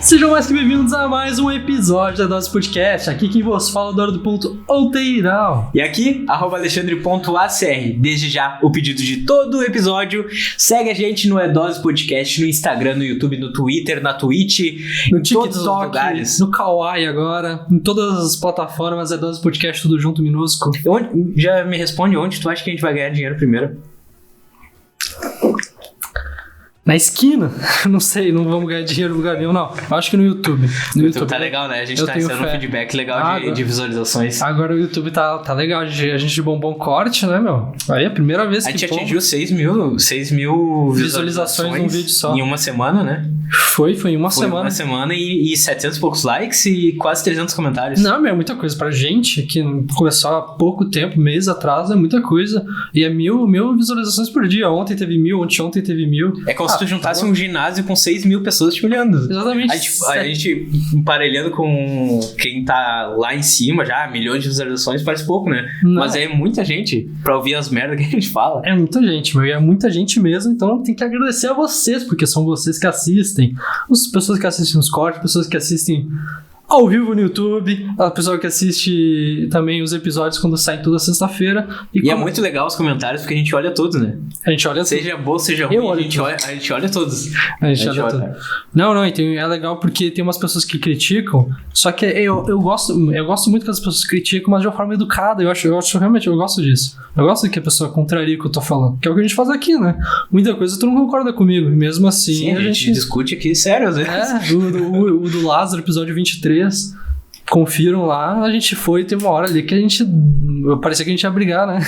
Sejam mais que bem-vindos a mais um episódio da Dose Podcast. Aqui quem vos fala é o Doro do Ponto Outeirão. E aqui, @alexandre.acr. Desde já, o pedido de todo o episódio. Segue a gente no Dose Podcast, no Instagram, no YouTube, no Twitter, na Twitch, No em todos os TikTok, lugares. no Kawaii agora, em todas as plataformas é Dose Podcast, tudo junto, minúsculo. Já me responde onde tu acha que a gente vai ganhar dinheiro primeiro? Na esquina, não sei, não vamos ganhar dinheiro em lugar nenhum, não. Acho que no YouTube. No YouTube tá legal, né? A gente eu tá tenho recebendo um fé. feedback legal de visualizações. Agora o YouTube tá legal, a gente bombou um corte, né, meu? Aí é a primeira vez A que gente atingiu 6 mil visualizações num vídeo só. Em uma semana, né? Foi em uma Foi semana. uma semana e 700 e poucos likes e quase 300 comentários. Não, meu, é muita coisa pra gente que começou há pouco tempo, mês atrás, é muita coisa. E é mil visualizações por dia. Ontem teve 1000, ontem teve 1000. É como se tu juntasse um ginásio com 6 mil pessoas te olhando. Exatamente. A gente emparelhando com quem tá lá em cima já, milhões de visualizações, parece pouco, né? Não. Mas é muita gente pra ouvir as merdas que a gente fala. É muita gente, meu, e é muita gente mesmo, então tem que agradecer a vocês, porque são vocês que assistem. As pessoas que assistem os cortes, pessoas que assistem ao vivo no YouTube, a pessoa que assiste também os episódios quando saem toda sexta-feira. E é muito legal os comentários, porque a gente olha todos, né? A gente olha Seja bom, seja ruim, a gente olha todos. A gente olha tudo. Não, então é legal porque tem umas pessoas que criticam, só que eu gosto muito que as pessoas criticam, mas de uma forma educada. Eu acho realmente, eu gosto disso. Eu gosto que a pessoa contraria o que eu tô falando, que é o que a gente faz aqui, né? Muita coisa tu não concorda comigo, e mesmo assim Sim, a gente discute aqui sério, às vezes. o do Lázaro, episódio 23, confiram lá, a gente foi, teve uma hora ali que a gente, parecia que a gente ia brigar, né?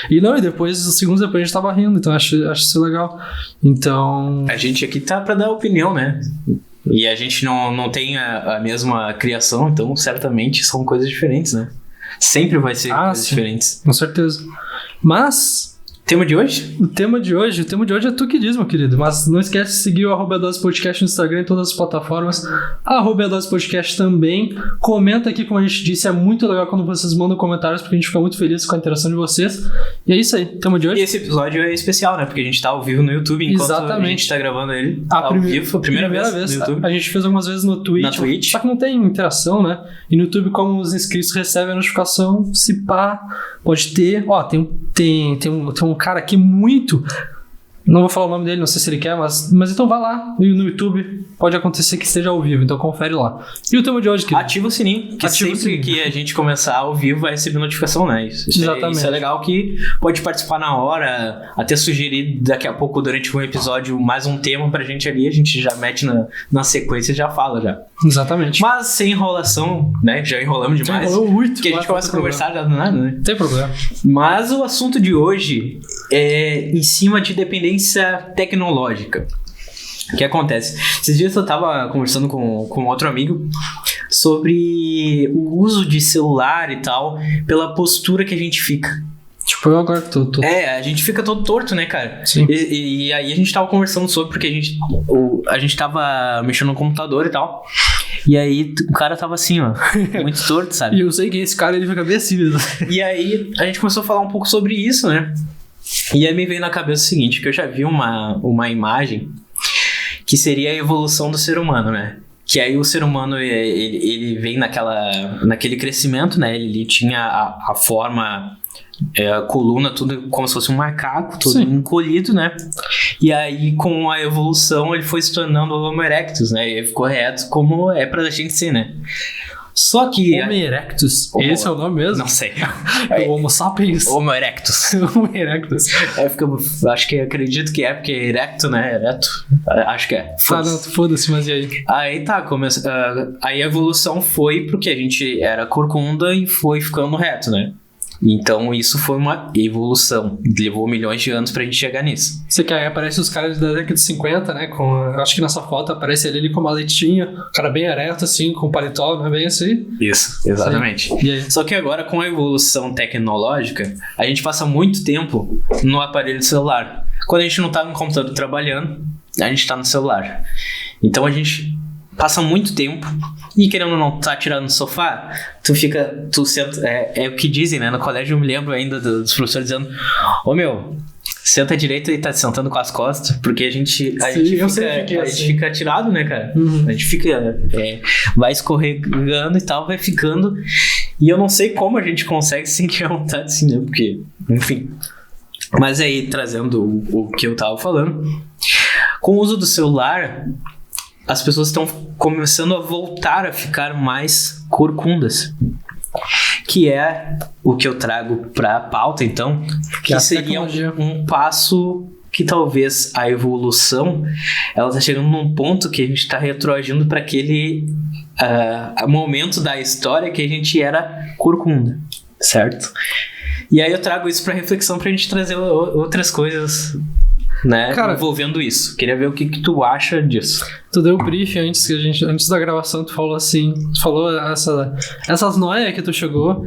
E depois, os segundos depois a gente tava rindo, então acho isso legal. Então... A gente aqui tá pra dar opinião, né? E a gente não tem a mesma criação, então certamente são coisas diferentes, né? Sempre vai ser coisas diferentes. Com certeza. Mas... Tema de hoje? O tema de hoje é tu que diz, meu querido. Mas não esquece de seguir o @Dose Podcast no Instagram, em todas as plataformas. @Dose Podcast também. Comenta aqui, como a gente disse, é muito legal quando vocês mandam comentários, porque a gente fica muito feliz com a interação de vocês. E é isso aí, tema de hoje. E esse episódio é especial, né? Porque a gente tá ao vivo no YouTube, enquanto a gente tá gravando ele ao vivo. A primeira vez no YouTube. A gente fez algumas vezes no Twitch. Na Twitch. Só que não tem interação, né? E no YouTube, como os inscritos recebem a notificação, se pá, pode ter. Ó, tem um cara aqui muito... Não vou falar o nome dele, não sei se ele quer, mas então vai lá no YouTube. Pode acontecer que esteja ao vivo, então confere lá. E o tema de hoje, querido? Ativa o sininho, que sempre que a gente começar ao vivo vai receber notificação, né? Exatamente. Isso é legal, que pode participar na hora, até sugerir daqui a pouco, durante um episódio, mais um tema pra gente ali, a gente já mete na sequência e já fala já. Exatamente. Mas sem enrolação, né? Já enrolamos demais. Enrolou muito. Porque a gente começa a conversar já do nada, né? Não tem problema. Mas o assunto de hoje é em cima de dependência tecnológica. O que acontece? Esses dias eu tava conversando com outro amigo sobre o uso de celular e tal, pela postura que a gente fica. Tipo, eu agora tô... A gente fica todo torto, né, cara? Sim. E aí a gente tava conversando sobre, porque a gente tava mexendo no computador e tal. E aí o cara tava assim, ó, muito torto, sabe? E eu sei que esse cara, ele fica bem assim mesmo. E aí a gente começou a falar um pouco sobre isso, né? E aí me veio na cabeça o seguinte, que eu já vi uma imagem que seria a evolução do ser humano, né? Que aí o ser humano, ele vem naquele crescimento, né? Ele tinha a forma, a coluna, tudo como se fosse um macaco, tudo encolhido, né? E aí com a evolução ele foi se tornando o Homo erectus, né? E ele ficou reto como é pra gente ser, né? Só que... Homo erectus. Esse é o nome mesmo? Não sei. É o Homo sapiens. Homo erectus. Homo erectus. Acho que acredito que é, porque é erecto, né? Ereto. Acho que é. Foda-se, mas e aí? Aí tá, aí a evolução foi porque a gente era corcunda e foi ficando reto, né? Então isso foi uma evolução. Levou milhões de anos pra gente chegar nisso. Você que aí aparece os caras da década de 50, né? Acho que nessa foto aparece ele com uma maletinha, o cara bem ereto assim, com paletó, não é bem assim? Isso, exatamente. Só que agora com a evolução tecnológica, a gente passa muito tempo no aparelho celular. Quando a gente não tá no computador trabalhando, a gente tá no celular. Então a gente passa muito tempo e querendo ou não, tá tirando no sofá, tu senta, é o que dizem, né? No colégio eu me lembro ainda dos professores dizendo, ô meu, senta direito e tá sentando com as costas, porque a gente fica atirado, né, cara? A gente fica, vai escorregando e tal, vai ficando, e eu não sei como a gente consegue sentir a vontade assim, né, porque, enfim. Mas aí, trazendo o que eu tava falando, com o uso do celular, as pessoas estão começando a voltar a ficar mais corcundas. Que é o que eu trago pra pauta, então, que seria um passo que talvez a evolução, ela tá chegando num ponto que a gente tá retroagindo para aquele momento da história que a gente era corcunda, certo? E aí eu trago isso pra reflexão pra gente trazer outras coisas, né, cara, envolvendo isso. Queria ver o que tu acha disso. Tu deu o brief antes da gravação, tu falou assim, tu falou essas noias que tu chegou,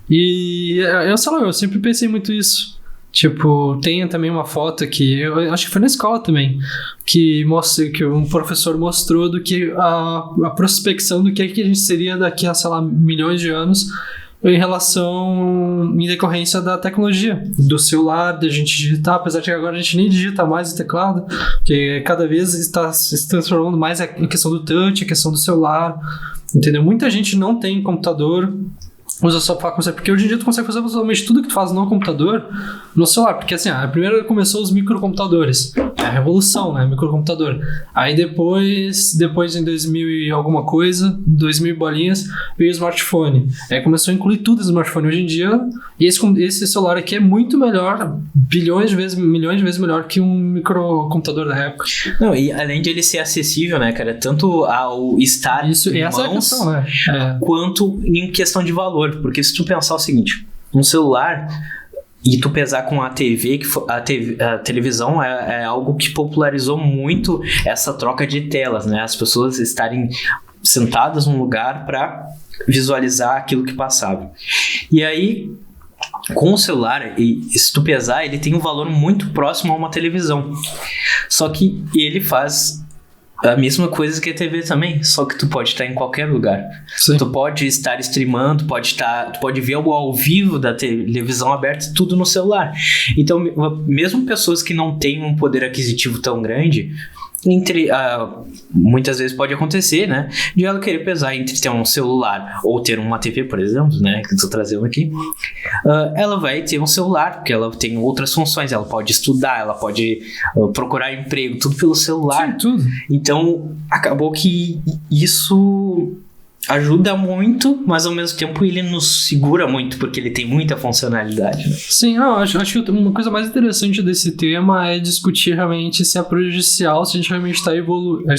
e eu sei lá, eu sempre pensei muito isso. Tipo, tem também uma foto que eu acho que foi na escola também, que um professor mostrou do que a prospecção do que a gente seria daqui a, sei lá, milhões de anos, em decorrência da tecnologia, do celular, da gente digitar, apesar de que agora a gente nem digita mais o teclado, porque cada vez está se transformando mais a questão do touch, a questão do celular, entendeu? Muita gente não tem computador, usa só para conseguir, porque hoje em dia tu consegue fazer absolutamente tudo que tu faz no computador no celular, porque assim, primeiro começou os microcomputadores, a revolução, né, microcomputador, aí depois em 2000 e alguma coisa, 2000 bolinhas, veio o smartphone, aí começou a incluir tudo no smartphone. Hoje em dia, esse celular aqui é muito melhor, milhões de vezes melhor que um microcomputador da época. Não, e além de ele ser acessível, né, cara, tanto ao estar em mãos, é a questão, né? Quanto em questão de valor. Porque se tu pensar o seguinte, um celular e tu pesar com a TV, a televisão é algo que popularizou muito essa troca de telas, né? As pessoas estarem sentadas num lugar para visualizar aquilo que passava. E aí, com o celular, e se tu pesar, ele tem um valor muito próximo a uma televisão. Só que ele faz a mesma coisa que a TV também, só que tu pode estar em qualquer lugar. Sim. Tu pode estar streamando, tu pode ver algo ao vivo da televisão aberta, tudo no celular. Então, mesmo pessoas que não têm um poder aquisitivo tão grande, muitas vezes pode acontecer, né, de ela querer pesar entre ter um celular ou ter uma TV, por exemplo, né, que eu tô trazendo aqui. Ela vai ter um celular, porque ela tem outras funções, ela pode estudar, ela pode procurar emprego, tudo pelo celular. Sim, tudo. Então, acabou que isso ajuda muito, mas ao mesmo tempo ele nos segura muito, porque ele tem muita funcionalidade, né? Sim, acho que uma coisa mais interessante desse tema é discutir realmente se é prejudicial, se a gente realmente está evoluindo,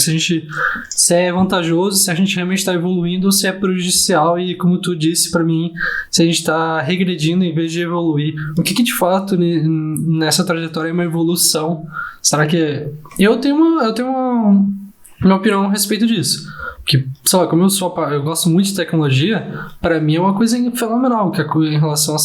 se é vantajoso, se a gente realmente está evoluindo, ou se é prejudicial, e como tu disse pra mim, se a gente está regredindo em vez de evoluir. O que de fato nessa trajetória é uma evolução? Será que... Eu tenho uma opinião a respeito disso. Porque, sei lá, como eu gosto muito de tecnologia, para mim é uma coisa fenomenal, que em relação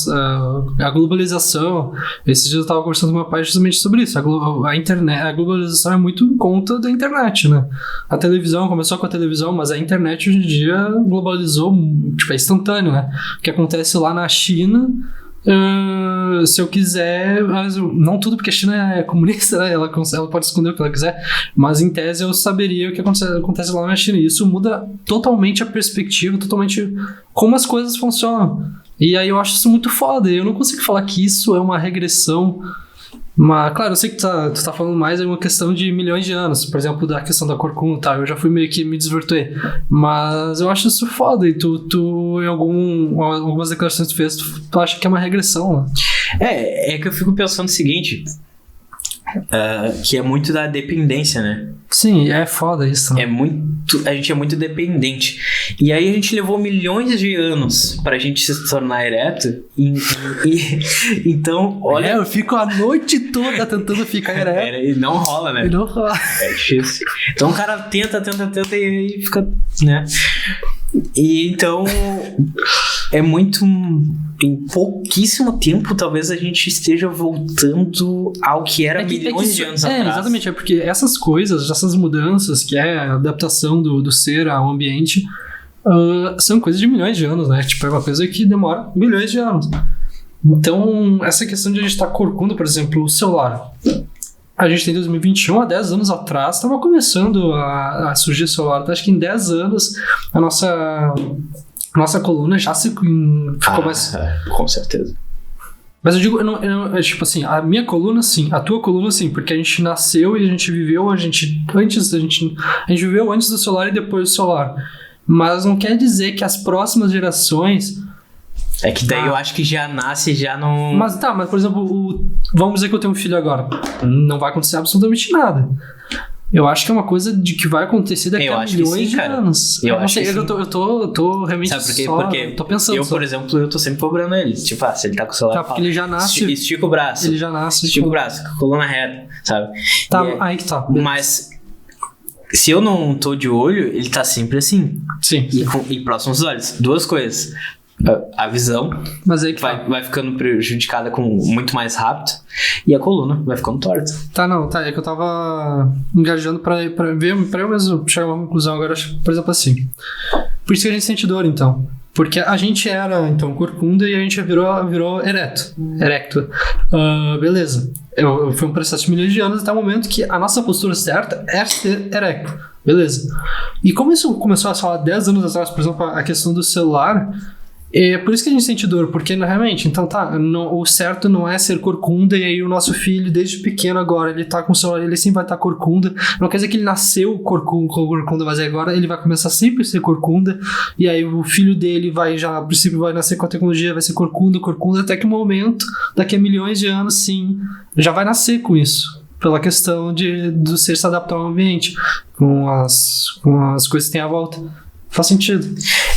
à globalização. Esses dias eu estava conversando com meu pai justamente sobre isso. A globalização é muito em conta da internet, né? A televisão começou com a televisão, mas a internet hoje em dia globalizou, tipo, é instantâneo, né? O que acontece lá na China... se eu quiser, não tudo, porque a China é comunista, né? Ela pode esconder o que ela quiser, mas em tese eu saberia o que acontece lá na China, e isso muda totalmente a perspectiva, totalmente como as coisas funcionam, e aí eu acho isso muito foda. Eu não consigo falar que isso é uma regressão, mas claro, eu sei que tu tá falando mais, é uma questão de milhões de anos, por exemplo, da questão da corcunda, tá? Eu já fui meio que me desvirtuei, mas eu acho isso foda, e tu em algumas declarações que tu fez, tu acha que é uma regressão, né? É que eu fico pensando o seguinte, que é muito da dependência, né? Sim, é foda isso, né? A gente é muito dependente. E aí a gente levou milhões de anos pra gente se tornar ereto. Então, olha... eu fico a noite toda tentando ficar ereto. E não rola, né? E não rola. É difícil. Então o cara tenta e fica, né? E então é muito... Em pouquíssimo tempo, talvez a gente esteja voltando ao que era milhões de anos atrás. Exatamente, é porque essas coisas, essas mudanças, que é a adaptação do ser ao ambiente, são coisas de milhões de anos, né? Tipo, é uma coisa que demora milhões de anos. Então, essa questão de a gente estar corcunda, por exemplo, o celular. A gente tem 2021, há 10 anos atrás, estava começando a surgir o celular. Então, acho que em 10 anos, a nossa coluna já ficou mais... Com certeza. Mas eu digo, tipo assim, a minha coluna sim, a tua coluna sim, porque a gente nasceu e a gente viveu, a gente viveu antes do celular e depois do celular. Mas não quer dizer que as próximas gerações... É que daí eu acho que já nasce, já não... Mas por exemplo, vamos dizer que eu tenho um filho agora. Não vai acontecer absolutamente nada. Eu acho que é uma coisa de que vai acontecer daqui a milhões de anos. Eu acho que sim. Eu tô realmente Sabe por quê? Porque tô pensando. Por exemplo, eu tô sempre cobrando ele. Tipo, se ele tá com o celular... Tá, porque ele já nasce... Estica o braço. Ele já nasce... Estica o braço, com a coluna reta, sabe? Tá, aí que tá. Mas... Se eu não tô de olho, ele tá sempre assim. Sim. E próximo aos olhos. Duas coisas. A visão, mas aí que vai ficando prejudicada muito mais rápido, e a coluna vai ficando torta. É que eu tava engajando pra eu mesmo chegar a uma conclusão agora, por exemplo assim. Por isso que a gente sente dor, então. Porque a gente era, então, corcunda e a gente virou erecto. Beleza. Foi um processo de milhões de anos até o momento que a nossa postura certa é ser erecto. Beleza. E como isso começou a falar 10 anos atrás, por exemplo, a questão do celular... É por isso que a gente sente dor, porque realmente, então o certo não é ser corcunda, e aí o nosso filho, desde pequeno agora, ele tá com o celular, ele sempre vai estar corcunda, não quer dizer que ele nasceu corcunda, mas agora ele vai começar sempre a ser corcunda, e aí o filho dele a princípio vai nascer com a tecnologia, vai ser corcunda, até que o momento, daqui a milhões de anos, sim, já vai nascer com isso. Pela questão do ser se adaptar ao ambiente, com as coisas que tem à volta. Faz sentido.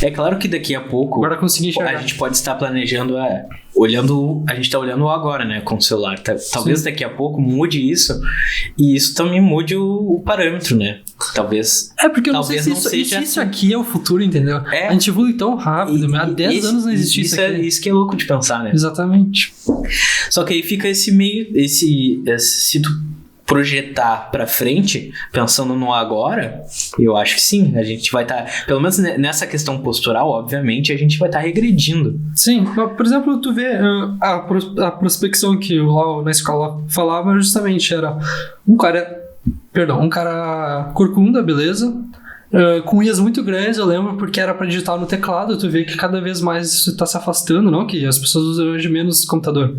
É claro que daqui a pouco agora consegui enxergar. A gente pode estar planejando, a gente está olhando agora, né, com o celular. Talvez Sim. Daqui a pouco mude isso, e isso também mude o parâmetro, né? Talvez. Porque eu não sei se isso aqui é o futuro, entendeu? A gente evolui tão rápido, há 10 anos não existia isso aqui. Isso que é louco de pensar, né? Exatamente. Só que aí fica se tu projetar pra frente, pensando no agora, eu acho que sim, a gente vai estar, pelo menos nessa questão postural, obviamente, a gente vai estar regredindo. Sim, por exemplo, tu vê a prospecção que eu lá na escola falava justamente era um cara corcunda, beleza? Com unhas muito grandes, eu lembro, porque era pra digitar no teclado. Tu vê que cada vez mais isso tá se afastando, não? Que as pessoas usam hoje menos computador.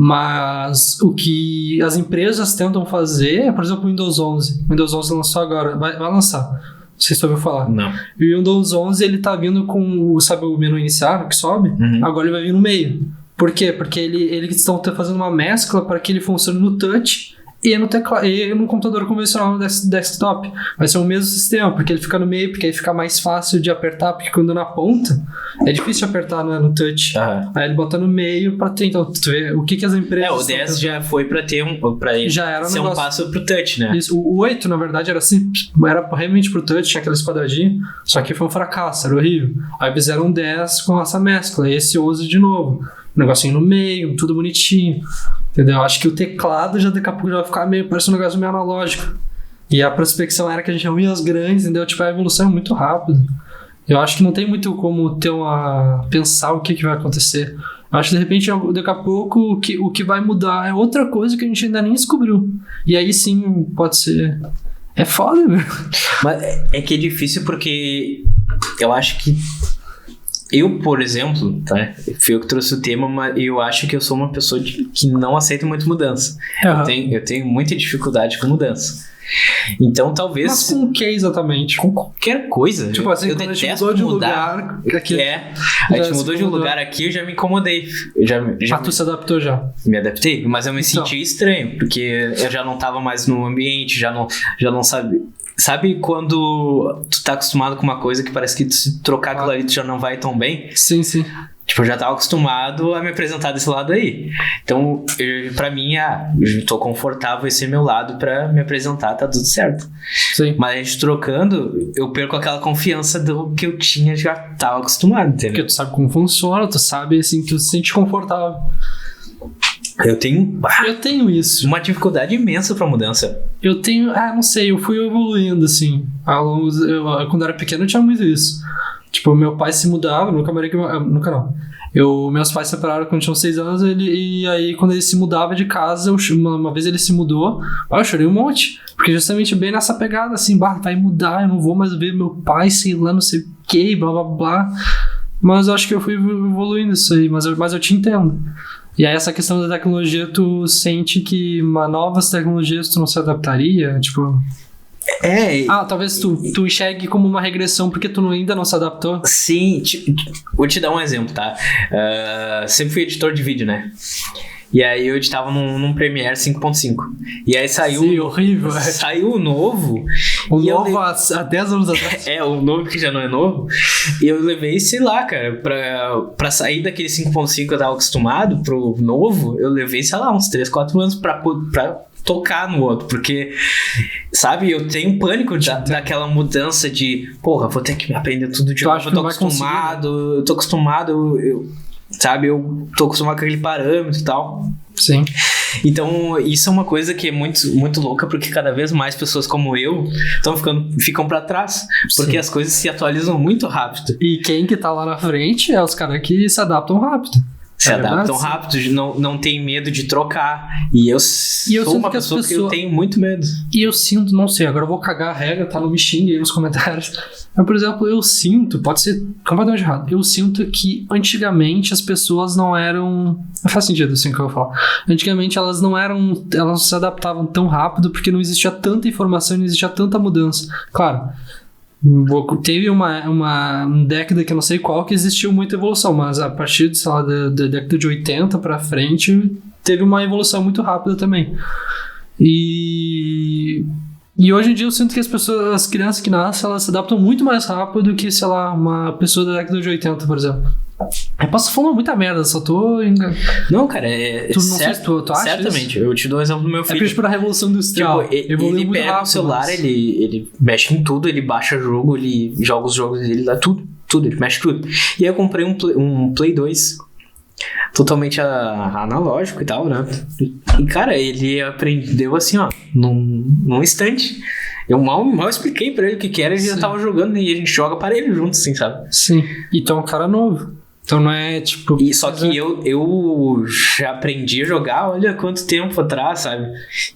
Mas o que as empresas tentam fazer é, por exemplo, o Windows 11. O Windows 11 lançou agora, vai lançar. Não sei se você ouviu falar. Não. E o Windows 11, ele tá vindo com, sabe o menu inicial que sobe? Uhum. Agora ele vai vir no meio. Por quê? Porque eles estão fazendo uma mescla para que ele funcione no touch e no teclado, e no computador convencional no desktop. Vai ser o mesmo sistema, porque ele fica no meio, porque aí fica mais fácil de apertar, porque quando na ponta é difícil de apertar no touch. Uhum. Aí ele bota no meio pra ter. Então, tu vê o que as empresas. O 10 já foi pra ter já era ser um passo pro touch, né? Isso, o 8, na verdade, era assim, era realmente pro touch, tinha aqueles quadradinhos, só que foi um fracasso, era horrível. Aí fizeram um 10 com essa mescla, e esse 11 de novo. Um negocinho no meio, tudo bonitinho. Entendeu? Acho que o teclado já daqui a pouco já vai ficar parece um negócio meio analógico. E a prospecção era que a gente ouvia as grandes, entendeu? Tipo, a evolução é muito rápida. Eu acho que não tem muito como pensar o que vai acontecer. Eu acho que de repente, daqui a pouco, o que vai mudar é outra coisa que a gente ainda nem descobriu. E aí sim, pode ser. É foda, meu. Mas é que é difícil porque eu acho que. Eu, por exemplo, tá? Fui eu que trouxe o tema, mas eu acho que eu sou uma pessoa que não aceita muito mudança. Uhum. Eu tenho muita dificuldade com mudança. Então, talvez... Mas com o que exatamente? Com qualquer coisa. Tipo assim, eu quando detesto a gente mudou de mudar. lugar... Aqui, a gente mudou de um lugar aqui, eu já me incomodei. Tu se adaptou já? Me adaptei, mas eu me senti estranho, porque eu já não tava mais no ambiente, já não sabia... Sabe quando tu tá acostumado com uma coisa que parece que se trocar aquilo ali tu já não vai tão bem? Sim, sim. Tipo, eu já tava acostumado a me apresentar desse lado aí. Então, pra mim, eu tô confortável esse meu lado pra me apresentar, tá tudo certo. Sim. Mas a gente trocando, eu perco aquela confiança do que eu tinha, já tava acostumado, entendeu? Porque tu sabe como funciona, tu sabe, assim, que tu se sente confortável. Eu tenho isso. Uma dificuldade imensa pra mudança. Eu tenho... não sei, eu fui evoluindo, assim. Quando eu era pequeno eu tinha muito isso. Tipo, meu pai se mudava, nunca não. Meus pais se separaram quando eu tinha 6 anos, e aí quando ele se mudava de casa, uma vez ele se mudou, eu chorei um monte, porque justamente bem nessa pegada, assim, vai mudar, eu não vou mais ver meu pai, sei lá, não sei o que, blá blá blá, mas eu acho que eu fui evoluindo isso aí, mas eu te entendo. E aí essa questão da tecnologia, tu sente que novas tecnologias tu não se adaptaria, tipo... talvez tu enxergue como uma regressão porque tu ainda não se adaptou. Sim, vou te dar um exemplo, tá? Sempre fui editor de vídeo, né? E aí eu editava num Premiere 5.5. E aí saiu... Sim, horrível. Saiu o novo. O novo há 10 anos atrás. O novo que já não é novo. E eu levei, sei lá, cara, pra sair daquele 5.5 que eu tava acostumado pro novo, eu levei, sei lá, uns 3, 4 anos pra tocar no outro, porque, sabe, eu tenho pânico daquela mudança de, porra, vou ter que aprender tudo de novo, eu tô acostumado, sabe, eu tô acostumado com aquele parâmetro e tal. Sim. Então, isso é uma coisa que é muito, muito louca, porque cada vez mais pessoas como eu ficam pra trás, porque as coisas se atualizam muito rápido. E quem que tá lá na frente é os caras que se adaptam rápido. Se adaptam rápido, não tem medo de trocar. E eu sou uma pessoa que eu tenho muito medo. E eu sinto, não sei, agora eu vou cagar a regra, tá? Não me xingue aí nos comentários. Mas, por exemplo, eu sinto, pode ser completamente errado, eu sinto que antigamente as pessoas não eram... Não faz sentido assim que eu vou falar. Antigamente elas não se adaptavam tão rápido porque não existia tanta informação, não existia tanta mudança. Claro, teve uma década que eu não sei qual que existiu muita evolução, mas a partir sei lá, da década de 80 pra frente teve uma evolução muito rápida também. E hoje em dia eu sinto que as crianças que nascem, elas se adaptam muito mais rápido do que, sei lá, uma pessoa da década de 80, por exemplo. Eu posso falar muita merda, só tô... Não, cara, tu não sei se tu acha certamente, isso? Eu te dou um exemplo do meu filho. É por a Revolução Industrial. Tipo, ele pega rápido, o celular, mas... ele mexe em tudo, ele baixa jogo, ele joga os jogos dele lá, tudo, ele mexe tudo. E aí eu comprei um Play 2 totalmente analógico e tal, né? E, cara, ele aprendeu assim, ó, num instante. Eu mal expliquei pra ele o que era, ele já tava jogando e a gente joga aparelho junto, assim, sabe? Sim, e tu é um cara novo. Então não é tipo... E só que eu já aprendi a jogar, olha quanto tempo atrás, sabe?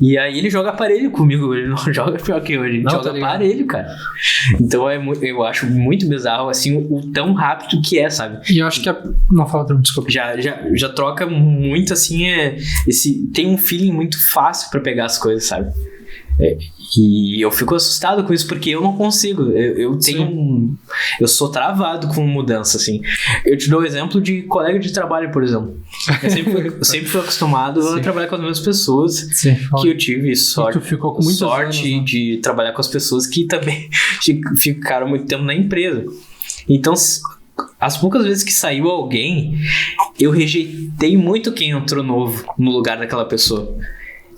E aí ele joga aparelho comigo, ele não joga pior que eu, ele joga aparelho, cara. Então eu acho muito bizarro, assim, o tão rápido que é, sabe? E eu acho que não, fala, desculpa. Já troca muito, assim, tem um feeling muito fácil pra pegar as coisas, sabe? E eu fico assustado com isso porque eu não consigo. Eu eu sou travado com mudança, assim. Eu te dou o exemplo de colega de trabalho, por exemplo. Eu sempre fui acostumado a trabalhar com as mesmas pessoas. Que eu tive sorte, ficou com sorte anos, né? De trabalhar com as pessoas que também ficaram muito tempo na empresa. Então, as poucas vezes que saiu alguém, eu rejeitei muito quem entrou novo no lugar daquela pessoa.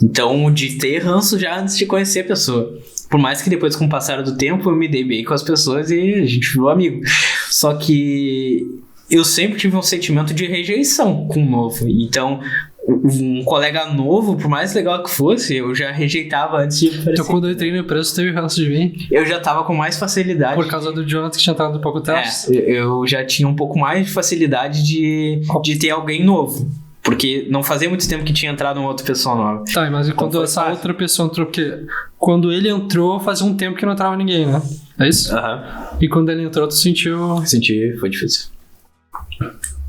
Então, de ter ranço já antes de conhecer a pessoa. Por mais que depois, com o passar do tempo, eu me dei bem com as pessoas e a gente virou amigo. Só que eu sempre tive um sentimento de rejeição com o novo. Então, um colega novo, por mais legal que fosse, eu já rejeitava antes de aparecer. Então, quando eu entrei na empresa, tu teve ranço de mim? Eu já tava com mais facilidade. Por causa do Jonathan que tinha entrado um pouco atrás? Eu já tinha um pouco mais de facilidade de ter alguém novo. Porque não fazia muito tempo que tinha entrado uma outra pessoa nova. Tá, mas e quando essa outra pessoa entrou? Porque quando ele entrou, fazia um tempo que não entrava ninguém, né? É isso? Aham. E quando ele entrou, tu sentiu... Senti, foi difícil.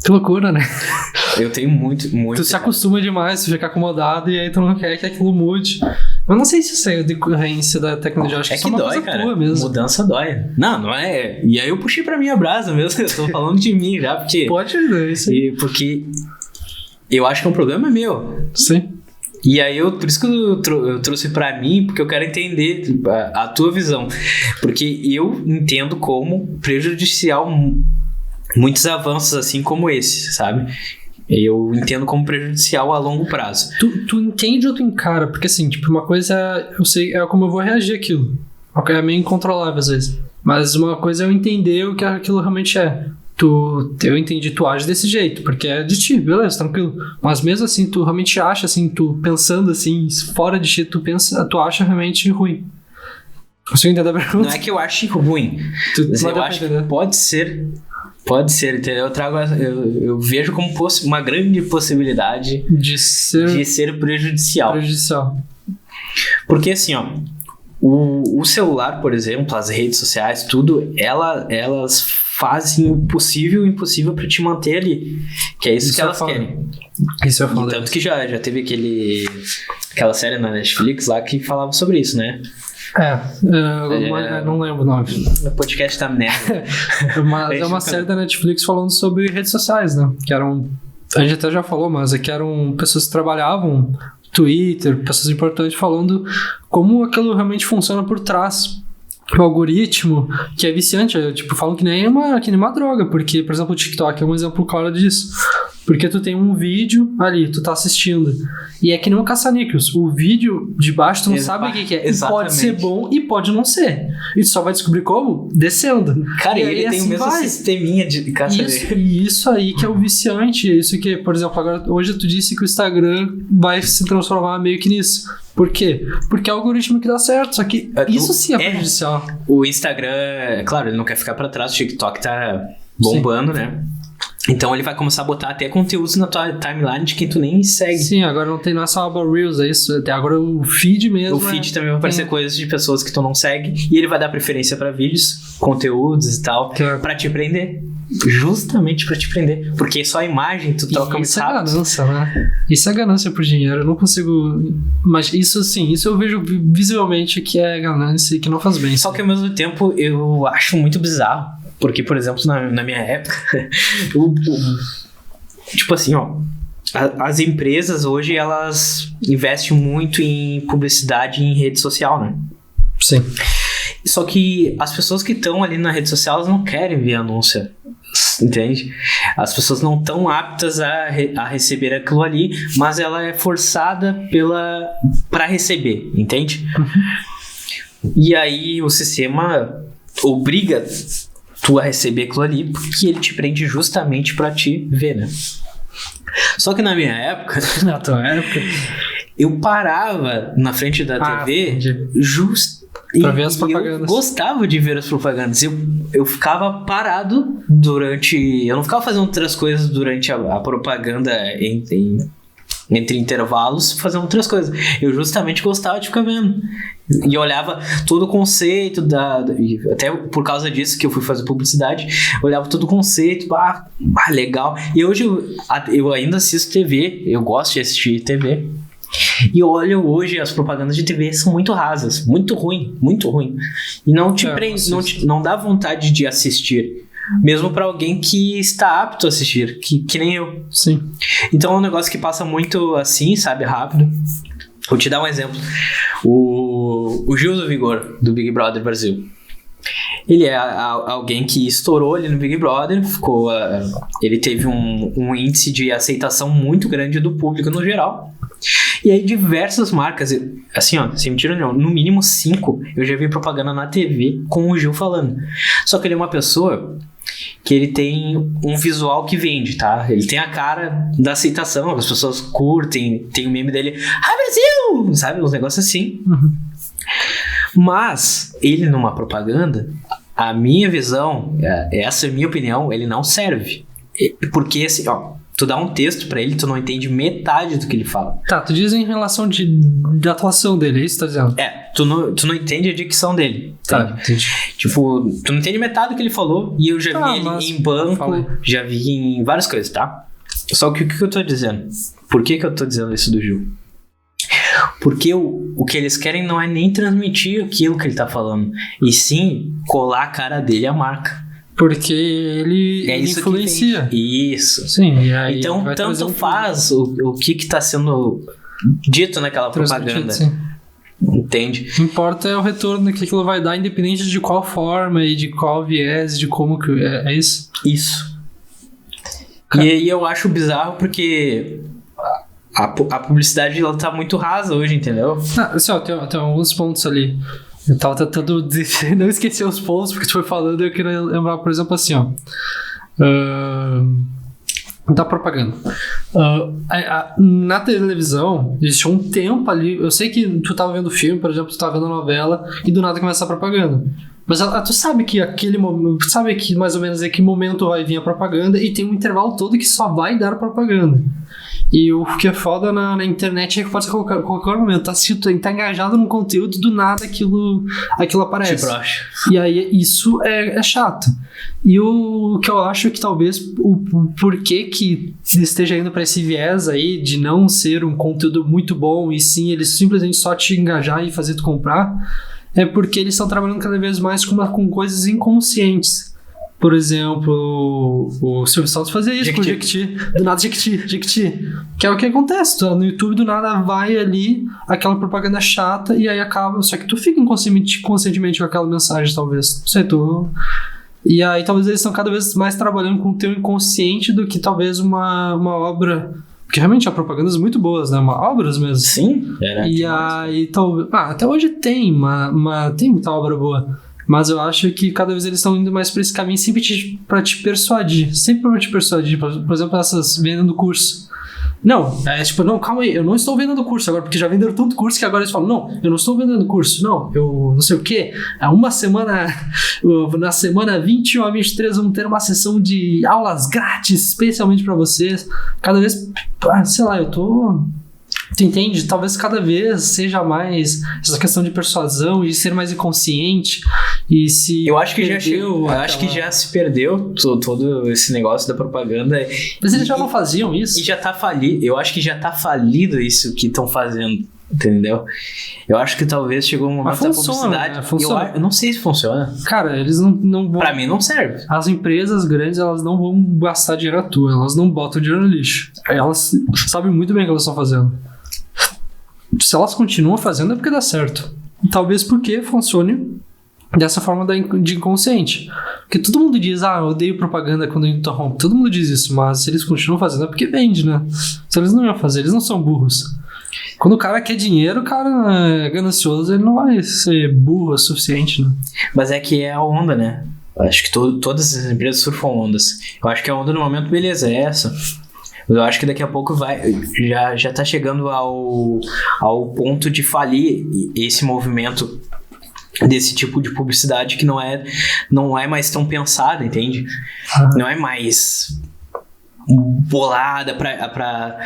Que loucura, né? Eu tenho muito... Tu se acostuma demais, tu fica acomodado e aí tu não quer que aquilo mude. Eu não sei se isso é decorrência da tecnologia, acho que é uma dói, coisa cara. Tua mesmo. Mudança dói. Não é... E aí eu puxei pra minha brasa mesmo, eu tô falando de mim já, porque... Pode ajudar isso aí. Porque... Eu acho que é um problema meu. Sim. E aí, por isso que eu trouxe pra mim, porque eu quero entender a tua visão. Porque eu entendo como prejudicial muitos avanços assim como esse, sabe? Eu entendo como prejudicial a longo prazo. Tu entende ou tu encara? Porque assim, tipo, uma coisa, eu sei como eu vou reagir àquilo. É meio incontrolável às vezes. Mas uma coisa é eu entender o que aquilo realmente é. Eu entendi, tu age desse jeito, porque é de ti, beleza, tranquilo. Mas mesmo assim, tu realmente acha, assim, tu pensando assim, fora de ti, tu acha realmente ruim. Você entendeu a pergunta? Não é que eu ache ruim, mas eu acho que pode ser Pode ser, entendeu? Eu vejo como uma grande possibilidade De ser prejudicial. Porque assim, ó, o celular, por exemplo, as redes sociais, tudo, elas fazem o possível e o impossível pra te manter ali. Que é isso que elas querem. Isso eu falo. Tanto que já teve aquela série na Netflix lá que falava sobre isso, né? Não lembro o nome. O podcast tá merda. É uma série da Netflix falando sobre redes sociais, né? Que eram... A gente até já falou, mas que eram pessoas que trabalhavam Twitter, pessoas importantes falando como aquilo realmente funciona por trás. O algoritmo, que é viciante, falam que nem uma droga, porque, por exemplo, o TikTok é um exemplo claro disso. Porque tu tem um vídeo ali, tu tá assistindo, e é que nem um caça-níqueis. O vídeo de baixo tu não sabe o que é. E pode ser bom e pode não ser. E tu só vai descobrir como? Descendo. Cara, e ele tem o mesmo sisteminha de caça-níqueis. Isso aí que é o viciante. Isso que, por exemplo, agora hoje tu disse que o Instagram vai se transformar meio que nisso. Por quê? Porque é o algoritmo que dá certo. Só que isso sim é prejudicial. O Instagram, claro, ele não quer ficar pra trás. O TikTok tá bombando, né? Então ele vai começar a botar até conteúdos na tua timeline de quem tu nem segue. Sim, agora não é só aba Reels, é isso. Até agora o feed mesmo. O feed também vai aparecer coisas de pessoas que tu não segue. E ele vai dar preferência pra vídeos, conteúdos e tal, pra te prender. Justamente pra te prender. Porque só a imagem tu troca muito rápido. Isso é ganância, né? Isso é ganância por dinheiro. Eu não consigo... Mas isso eu vejo visivelmente que é ganância e que não faz bem. Só que ao mesmo tempo eu acho muito bizarro. Porque, por exemplo, na minha época, tipo assim, ó, as empresas hoje, elas investem muito em publicidade em rede social, né? Sim. Só que as pessoas que estão ali na rede social, elas não querem ver anúncio, entende? As pessoas não estão aptas a receber aquilo ali, mas ela é forçada para receber, entende? Uhum. E aí o sistema obriga tu a receber aquilo ali, porque ele te prende justamente pra te ver, né? Só que na minha época... Na tua época? Eu parava na frente da TV pra ver as propagandas. Eu gostava de ver as propagandas. Eu ficava parado durante... Eu não ficava fazendo outras coisas durante a propaganda entre intervalos, fazendo outras coisas. Eu justamente gostava de ficar vendo. E olhava todo o conceito até por causa disso que eu fui fazer publicidade, eu olhava todo o conceito, legal. E hoje eu ainda assisto TV, eu gosto de assistir TV. E olha, hoje as propagandas de TV são muito rasas, muito ruim. E não te prende, não dá vontade de assistir. Mesmo para alguém que está apto a assistir, que nem eu. Sim. Então é um negócio que passa muito assim, sabe, rápido. Vou te dar um exemplo. O Gil do Vigor, do Big Brother Brasil. Ele é alguém que estourou ali no Big Brother, ele teve um índice de aceitação muito grande do público no geral. E aí diversas marcas, assim ó, sem mentira não, no mínimo 5, eu já vi propaganda na TV com o Gil falando. Só que ele é uma pessoa que ele tem um visual que vende, tá? Ele tem a cara da aceitação, as pessoas curtem, tem o meme dele, Brasil! Sabe, uns negócios assim. Uhum. Mas, ele numa propaganda, a minha visão, essa é a minha opinião, ele não serve. Porque assim, ó, tu dá um texto pra ele, tu não entende metade do que ele fala. Tá, tu diz em relação de atuação dele, é isso que tu tá dizendo? Tu não entende a dicção dele. Tá, entendi. Tipo, tu não entende metade do que ele falou, e eu já vi ele em banco, já vi em várias coisas, tá? Só que o que eu tô dizendo? Por que eu tô dizendo isso do Gil? Porque o que eles querem não é nem transmitir aquilo que ele tá falando, e sim colar a cara dele à marca. Porque ele influencia. Isso. Sim, e aí então, tanto faz o que tá sendo dito naquela propaganda. Sim. Entende? O que importa é o retorno que aquilo vai dar, independente de qual forma e de qual viés, de como que... É isso? Isso. E aí eu acho bizarro porque a publicidade ela tá muito rasa hoje, entendeu? Assim, ó, tem alguns pontos ali. Eu tava tentando não esquecer os pontos, porque tu foi falando e eu queria lembrar, por exemplo, assim, ó. Da propaganda. Na televisão, existia um tempo ali. Eu sei que tu tava vendo filme, por exemplo, tu tava vendo novela e do nada começa a propaganda. Mas tu sabe que aquele momento, sabe que mais ou menos em que momento vai vir a propaganda e tem um intervalo todo que só vai dar propaganda. E o que é foda na internet é que pode ser qualquer momento. Tá assistindo, tá engajado num conteúdo, do nada aquilo aparece. E aí isso é chato. E o que eu acho que talvez o porquê que esteja indo pra esse viés aí de não ser um conteúdo muito bom e sim eles simplesmente só te engajar e fazer tu comprar, é porque eles estão trabalhando cada vez mais com coisas inconscientes. Por exemplo, o Silvio Santos fazia isso com o Jequiti. Do nada, Jequiti. Que é o que acontece. No YouTube, do nada, vai ali aquela propaganda chata e aí acaba. Só que tu fica inconscientemente com aquela mensagem, talvez. Não sei, tu... E aí, talvez eles estão cada vez mais trabalhando com o teu inconsciente do que talvez uma obra... Porque realmente há propagandas muito boas, né? Obras mesmo. Sim. E aí, talvez... até hoje tem muita obra boa. Mas eu acho que cada vez eles estão indo mais pra esse caminho sempre pra te persuadir. Sempre pra te persuadir. Por exemplo, essas vendendo curso. Não, não, calma aí, eu não estou vendendo curso agora, porque já venderam tanto curso que agora eles falam, não, eu não estou vendendo curso, não, eu não sei o quê. Há uma semana, na semana 21 a 23, vamos ter uma sessão de aulas grátis, especialmente pra vocês. Cada vez, sei lá, tu entende? Talvez cada vez seja mais essa questão de persuasão e de ser mais inconsciente. E se eu acho que já se perdeu todo esse negócio da propaganda. Mas eles já não faziam isso? E já tá falido. Eu acho que já tá falido isso que estão fazendo. Entendeu? Eu acho que talvez chegou um momento da publicidade. Funciona. Eu não sei se funciona. Cara, eles não vão. Pra mim não serve. As empresas grandes, elas não vão gastar dinheiro à toa. Elas não botam dinheiro no lixo. Elas sabem muito bem o que elas estão fazendo. Se elas continuam fazendo é porque dá certo. Talvez porque funcione dessa forma de inconsciente. Porque todo mundo diz, eu odeio propaganda quando interrompe. Todo mundo diz isso, mas se eles continuam fazendo é porque vende, né? Se eles não iam fazer, eles não são burros. Quando o cara quer dinheiro, o cara é ganancioso, ele não vai ser burro o suficiente, né? Mas é que é a onda, né? Eu acho que todas as empresas surfam ondas. Eu acho que a onda no momento, beleza, é essa. Eu acho que daqui a pouco já tá chegando ao ponto de falir esse movimento desse tipo de publicidade que não é mais tão pensada, entende? Não é mais bolada pra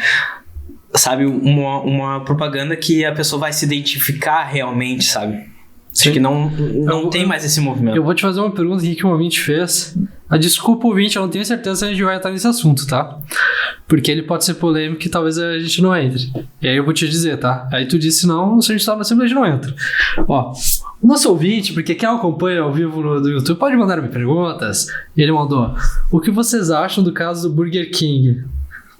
sabe, uma propaganda que a pessoa vai se identificar realmente, sabe? Acho que não tem mais esse movimento. Eu vou te fazer uma pergunta aqui que um ouvinte fez. Desculpa, ouvinte, eu não tenho certeza se a gente vai entrar nesse assunto, tá? Porque ele pode ser polêmico e talvez a gente não entre. E aí eu vou te dizer, tá? Aí tu disse não, se a gente tá na Assembleia, a gente não entra. Ó, o nosso ouvinte, porque quem acompanha ao vivo no YouTube, pode mandar-me perguntas. E ele mandou, o que vocês acham do caso do Burger King?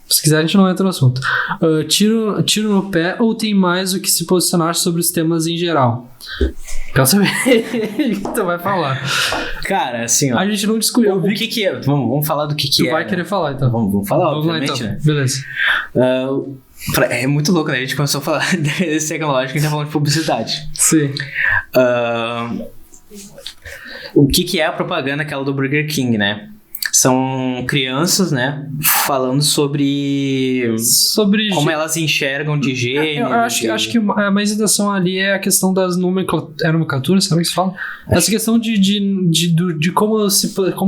Se quiser, a gente não entra no assunto. Tiro no pé ou tem mais o que se posicionar sobre os temas em geral? Quero saber o que tu vai falar. Cara, assim, ó. A gente não discutiu. O que é? Vamos falar do que tu é. Tu vai querer falar, então. Vamos falar, obviamente, lá, então. Né? Beleza. É muito louco, né? A gente começou a falar desse tecnológico e a gente tá falando de publicidade. Sim. O que é a propaganda aquela do Burger King, né? São crianças, né, falando sobre como elas enxergam de gênero. Eu acho que a mais intenção ali é a questão das nomenclaturas, sabe o que se fala? Essa questão de como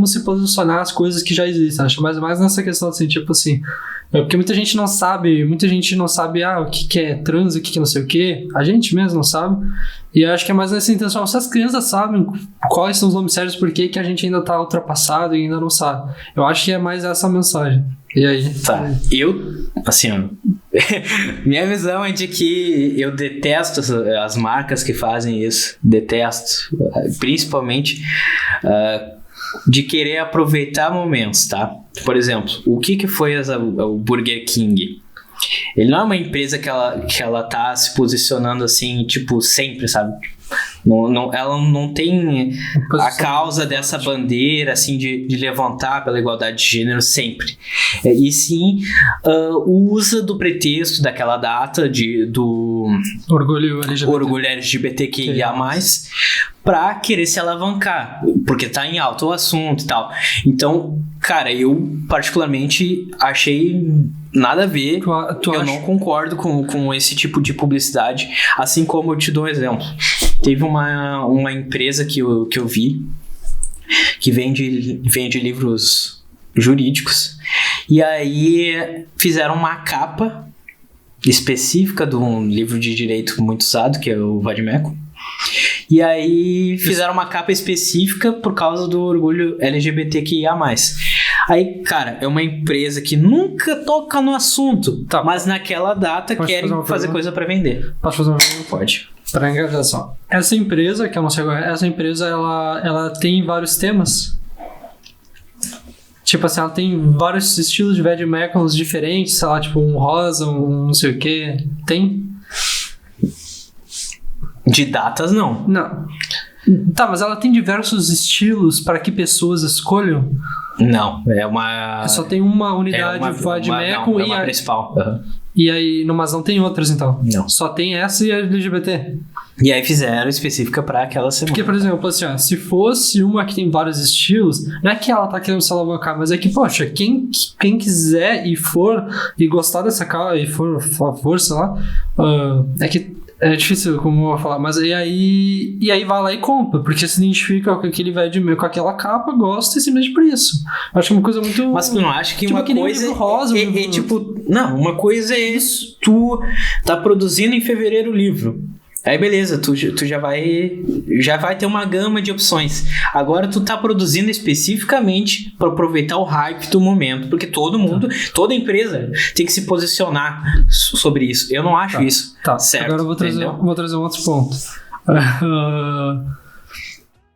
se posicionar as coisas que já existem. Acho mais nessa questão assim, tipo assim. Porque muita gente não sabe o que é trans, o que é não sei o que. A gente mesmo não sabe. E eu acho que é mais nessa intenção. Se as crianças sabem quais são os nomes sérios, por que a gente ainda tá ultrapassado e ainda não sabe. Eu acho que é mais essa mensagem. E aí? Tá. Assim, ó, minha visão é de que eu detesto as marcas que fazem isso. Detesto. Principalmente de querer aproveitar momentos, tá? Por exemplo, o que foi o Burger King? Ele não é uma empresa que ela tá se posicionando assim, tipo, sempre, sabe? Ela não tem a causa dessa bandeira, assim, de levantar pela igualdade de gênero sempre. E sim, usa do pretexto daquela data do orgulho LGBTQIA+, pra querer se alavancar, porque tá em alto o assunto e tal. Então, cara, eu particularmente achei nada a ver. Eu não concordo com esse tipo de publicidade, assim como eu te dou um exemplo. teve uma empresa que eu vi que vende livros jurídicos, e aí fizeram uma capa específica de um livro de direito muito usado, que é o Vadimeco. E aí fizeram uma capa específica por causa do orgulho LGBTQIA+. Aí, cara, é uma empresa que nunca toca no assunto, mas naquela data querem fazer coisa pra vender. Posso fazer uma pergunta? Pode. Pra engajar só. Essa empresa, que eu não sei qual é, essa empresa, ela tem vários temas? Tipo assim, ela tem vários estilos de vademecums diferentes, sei lá, tipo um rosa, um não sei o que. Tem? De datas, não. Não. Tá, mas ela tem diversos estilos para que pessoas escolham? Não, é uma... Só tem uma unidade vademecum e a principal. E aí, mas não tem outras então? Não. Só tem essa e a LGBT? E aí fizeram específica pra aquela semana. Porque, por exemplo, assim, ó, se fosse uma que tem vários estilos, não é que ela tá querendo se alavancar, mas é que, poxa, quem quiser e for e gostar dessa cara e for a favor, sei lá, é que é difícil, como eu vou falar, mas e aí vai lá e compra, porque se identifica com aquele velho com aquela capa, gosta e se mete por isso. Acho que é uma coisa muito... Mas tu não acha que tipo, uma coisa... Um rosa, tipo... Não, uma coisa é isso. Tu tá produzindo em fevereiro o livro. Aí beleza, tu já vai ter uma gama de opções. Agora tu tá produzindo especificamente para aproveitar o hype do momento, porque todo mundo, toda empresa tem que se posicionar sobre isso. Eu não acho isso certo. Agora eu vou trazer um outro ponto.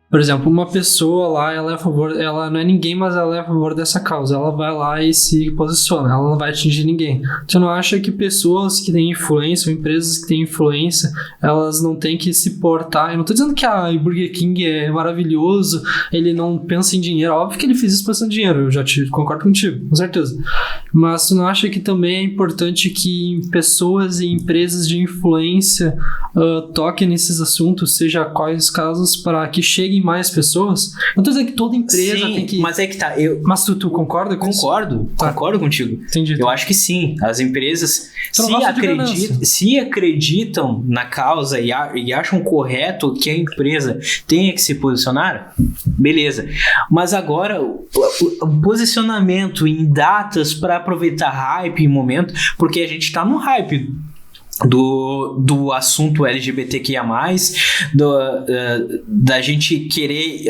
Por exemplo, uma pessoa lá, ela é a favor, ela não é ninguém, mas ela é a favor dessa causa. Ela vai lá e se posiciona, ela não vai atingir ninguém. Você não acha que pessoas que têm influência, ou empresas que têm influência, elas não têm que se portar? Eu não tô dizendo que o Burger King é maravilhoso, ele não pensa em dinheiro. Óbvio que ele fez isso pensando em dinheiro, eu já concordo contigo, com certeza. Mas você não acha que também é importante que pessoas e empresas de influência toquem nesses assuntos, seja quais casos, para que cheguem mais pessoas? Não tô dizendo que toda empresa tem que... Mas é que tá, Mas tu concorda com isso? Concordo contigo. Entendi. Eu acho que sim, as empresas se acreditam na causa e acham correto que a empresa tenha que se posicionar, beleza. Mas agora, o posicionamento em datas para aproveitar hype em momento, porque a gente tá no hype do assunto LGBTQIA+, da gente querer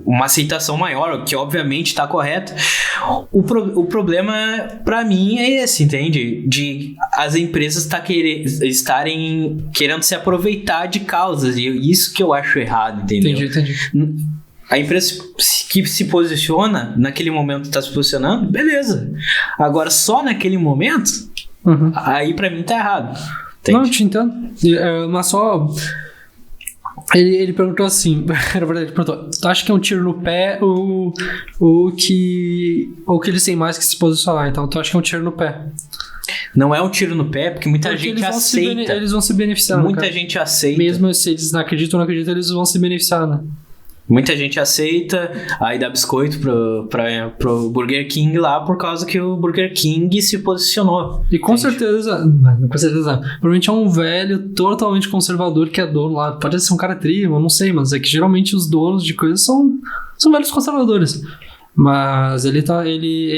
uma aceitação maior, que obviamente está correto. O problema pra mim é esse, entende? De as empresas estarem querendo se aproveitar de causas, e isso que eu acho errado, entendeu? Entendi. A empresa que se posiciona, naquele momento está se posicionando, beleza. Agora, só naquele momento... Aí pra mim tá errado. Entende? Não, eu te entendo. Mas só... Ele perguntou assim... Na verdade, ele perguntou... Tu acha que é um tiro no pé ou que eles têm mais que se posicionar? Então, tu acha que é um tiro no pé? Não é um tiro no pé, porque muita gente aceita. Eles vão se beneficiar. Muita gente aceita. Mesmo se eles não acreditam ou não acreditam, eles vão se beneficiar, né? Muita gente aceita, aí dá biscoito pro Burger King lá por causa que o Burger King se posicionou. E com certeza, provavelmente é um velho totalmente conservador que é dono lá. Pode ser um cara eu não sei, mas é que geralmente os donos de coisas são velhos conservadores. Mas ele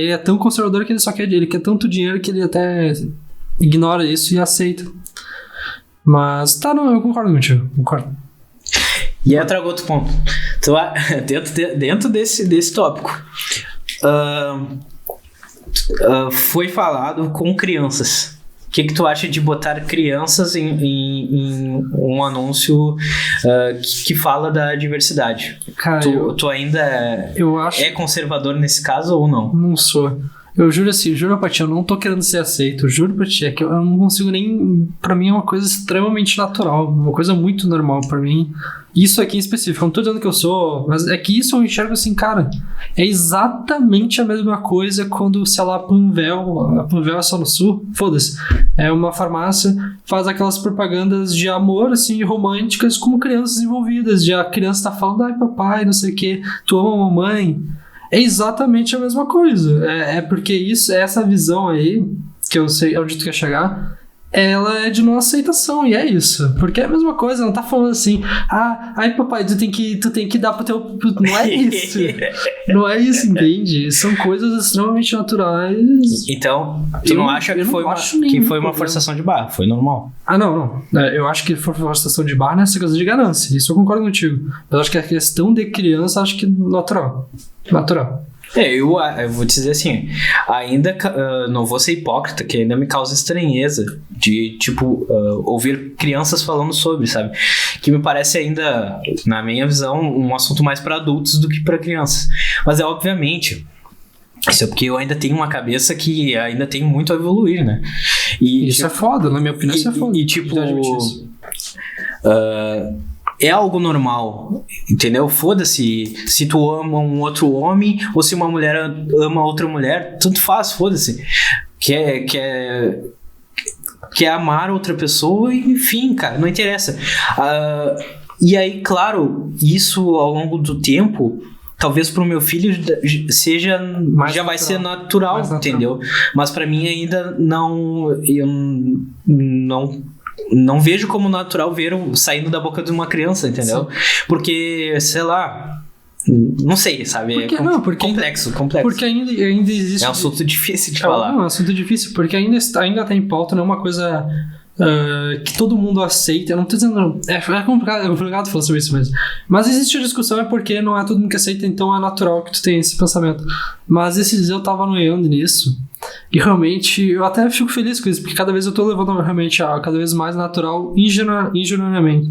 é tão conservador que ele quer tanto dinheiro que ele até ignora isso e aceita. Mas eu concordo contigo, concordo. E aí eu trago outro ponto. Então, dentro desse tópico, foi falado com crianças. O que tu acha de botar crianças em um anúncio que fala da diversidade? Cara, tu ainda é conservador nesse caso ou não? Não sou. Eu juro pra ti, eu não tô querendo ser aceito, eu juro pra ti, é que eu não consigo nem... Pra mim é uma coisa extremamente natural, uma coisa muito normal pra mim. Isso aqui em específico, eu não tô dizendo que eu sou, mas é que isso eu enxergo assim, cara, é exatamente a mesma coisa quando, sei lá, a Panvel é só no sul, foda-se, é uma farmácia, faz aquelas propagandas de amor, assim, românticas, como crianças envolvidas, de a criança tá falando, ai papai, não sei o que, tu ama a mamãe. É exatamente a mesma coisa. É porque essa visão aí, que eu sei onde tu quer chegar, ela é de não aceitação, e é isso. Porque é a mesma coisa, não tá falando assim, ai papai, tu tem que dar pro teu... Não é isso. Não é isso, entende? São coisas extremamente naturais. Então, tu não acha que foi uma forçação de barra? Foi normal? Não. Eu acho que foi forçação de barra nessa coisa de ganância. Isso eu concordo contigo. Mas eu acho que a questão de criança, acho que natural. Eu vou te dizer assim, ainda não vou ser hipócrita, que ainda me causa estranheza de, tipo, ouvir crianças falando sobre, sabe? Que me parece ainda, na minha visão, um assunto mais para adultos do que para crianças. Mas obviamente, isso é porque eu ainda tenho uma cabeça que ainda tem muito a evoluir, né? E, isso é foda, na minha opinião, isso é foda. E tipo... é algo normal, entendeu? Foda-se se tu ama um outro homem ou se uma mulher ama outra mulher, tanto faz, foda-se. Quer amar outra pessoa, enfim, cara, não interessa. E aí, claro, isso ao longo do tempo, talvez pro meu filho seja mais já natural. Vai ser natural, entendeu? Mas pra mim ainda não... Eu não vejo como natural ver saindo da boca de uma criança, entendeu? Sim. Porque, sei lá, não sei, sabe? Complexo. Porque ainda existe... É um assunto difícil de falar. Não, é um assunto difícil, porque ainda tá em pauta, não é uma coisa que todo mundo aceita. Eu não tô dizendo... É complicado falar sobre isso mesmo. Mas existe a discussão, é porque não é todo mundo que aceita, então é natural que tu tenha esse pensamento. Mas esses dias eu tava noiando nisso, e realmente, eu até fico feliz com isso, porque cada vez eu tô levando realmente a cada vez mais natural, ingenuinamente.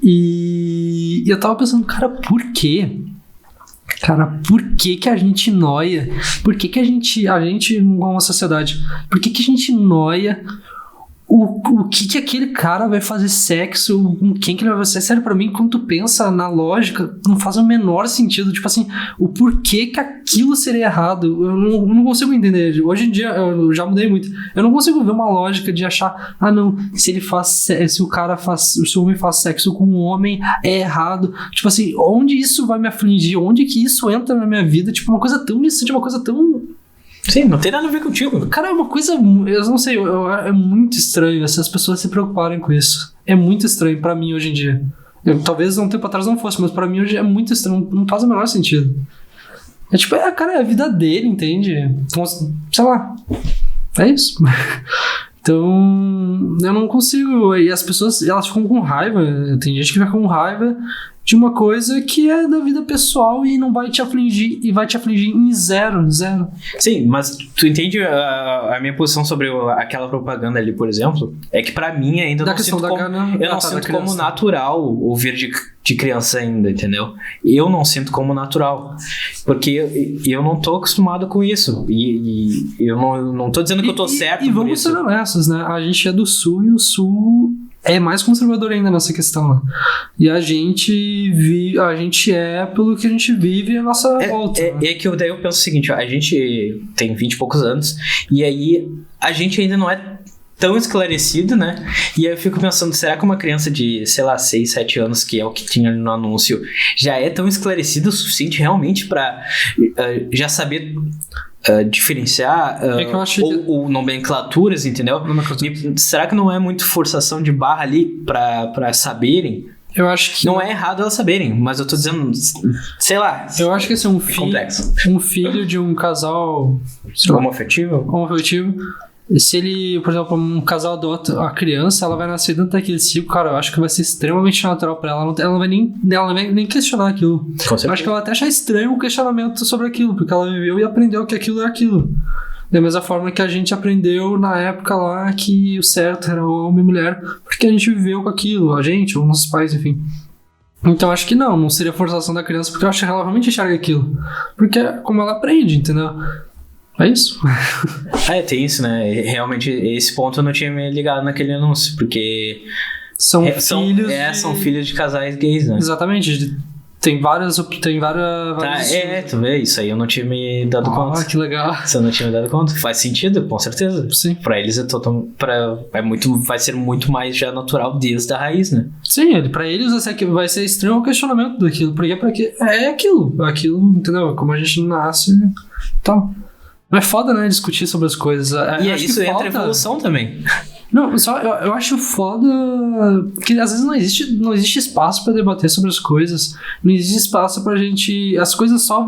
E eu tava pensando, cara, por quê? Cara, por que a gente noia? Por que a gente, como sociedade, por que a gente noia o que aquele cara vai fazer sexo, com quem que ele vai fazer? Sério, pra mim, quando tu pensa na lógica, não faz o menor sentido. Tipo assim, o porquê que aquilo seria errado, eu não consigo entender. Hoje em dia, eu já mudei muito. Eu não consigo ver uma lógica de achar, não, se o homem faz sexo com um homem, é errado. Tipo assim, onde isso vai me afligir? Onde que isso entra na minha vida? Tipo, uma coisa tão distante, uma coisa tão... Sim, não tem nada a ver contigo. Cara, é uma coisa... Eu não sei, é muito estranho essas pessoas se preocuparem com isso. É muito estranho pra mim hoje em dia. Talvez um tempo atrás não fosse, mas pra mim hoje é muito estranho. Não faz o menor sentido. É tipo, cara, é a vida dele, entende? Então, sei lá. É isso. Então, eu não consigo... E as pessoas, elas ficam com raiva. Tem gente que fica com raiva de uma coisa que é da vida pessoal e não vai te afligir, e vai te afligir em zero. Sim, mas tu entende a minha posição sobre aquela propaganda ali, por exemplo? É que pra mim ainda eu não sinto como natural ouvir de criança ainda, entendeu? Eu não sinto como natural, porque eu não tô acostumado com isso, e eu não tô dizendo que eu tô certo por isso. E vamos ser honestos, né? A gente é do Sul e o Sul é mais conservador ainda nessa questão, né? E a gente é pelo que a gente vive a nossa volta. É que daí eu penso o seguinte, a gente tem 20 e poucos anos, e aí a gente ainda não é tão esclarecido, né? E aí eu fico pensando, será que uma criança de, sei lá, 6, 7 anos, que é o que tinha no anúncio, já é tão esclarecida o suficiente realmente pra já saber... diferenciar ou nomenclaturas, entendeu? E será que não é muito forçação de barra ali pra saberem? Eu acho que... Não é errado elas saberem, mas eu tô dizendo, sei lá. Eu acho que esse é um filho de um casal homoafetivo, se ele, por exemplo, um casal adota a criança, ela vai nascer dentro daquele ciclo, cara, eu acho que vai ser extremamente natural pra ela. Ela não vai nem questionar aquilo. Eu acho que ela vai até achar estranho o questionamento sobre aquilo, porque ela viveu e aprendeu que aquilo é aquilo. Da mesma forma que a gente aprendeu na época lá que o certo era homem e mulher, porque a gente viveu com aquilo, a gente, ou nossos pais, enfim. Então acho que não seria forçação da criança, porque eu acho que ela realmente enxerga aquilo. Porque é como ela aprende, entendeu? É isso. Tem isso, né? Realmente, esse ponto eu não tinha me ligado naquele anúncio, porque... São filhos de casais gays, né? Exatamente. Tem várias. Tu vê, isso aí eu não tinha me dado conta. Que legal. Você não tinha me dado conta? Faz sentido, com certeza. Sim. Pra eles vai ser muito mais já natural desde a raiz, né? Sim, pra eles vai ser estranho o questionamento daquilo. Porque é aquilo, entendeu? Como a gente nasce e tal. Mas é foda, né, discutir sobre as coisas. E isso entra a evolução também. Não, só eu acho foda que às vezes não existe espaço pra debater sobre as coisas. Não existe espaço pra gente. As coisas só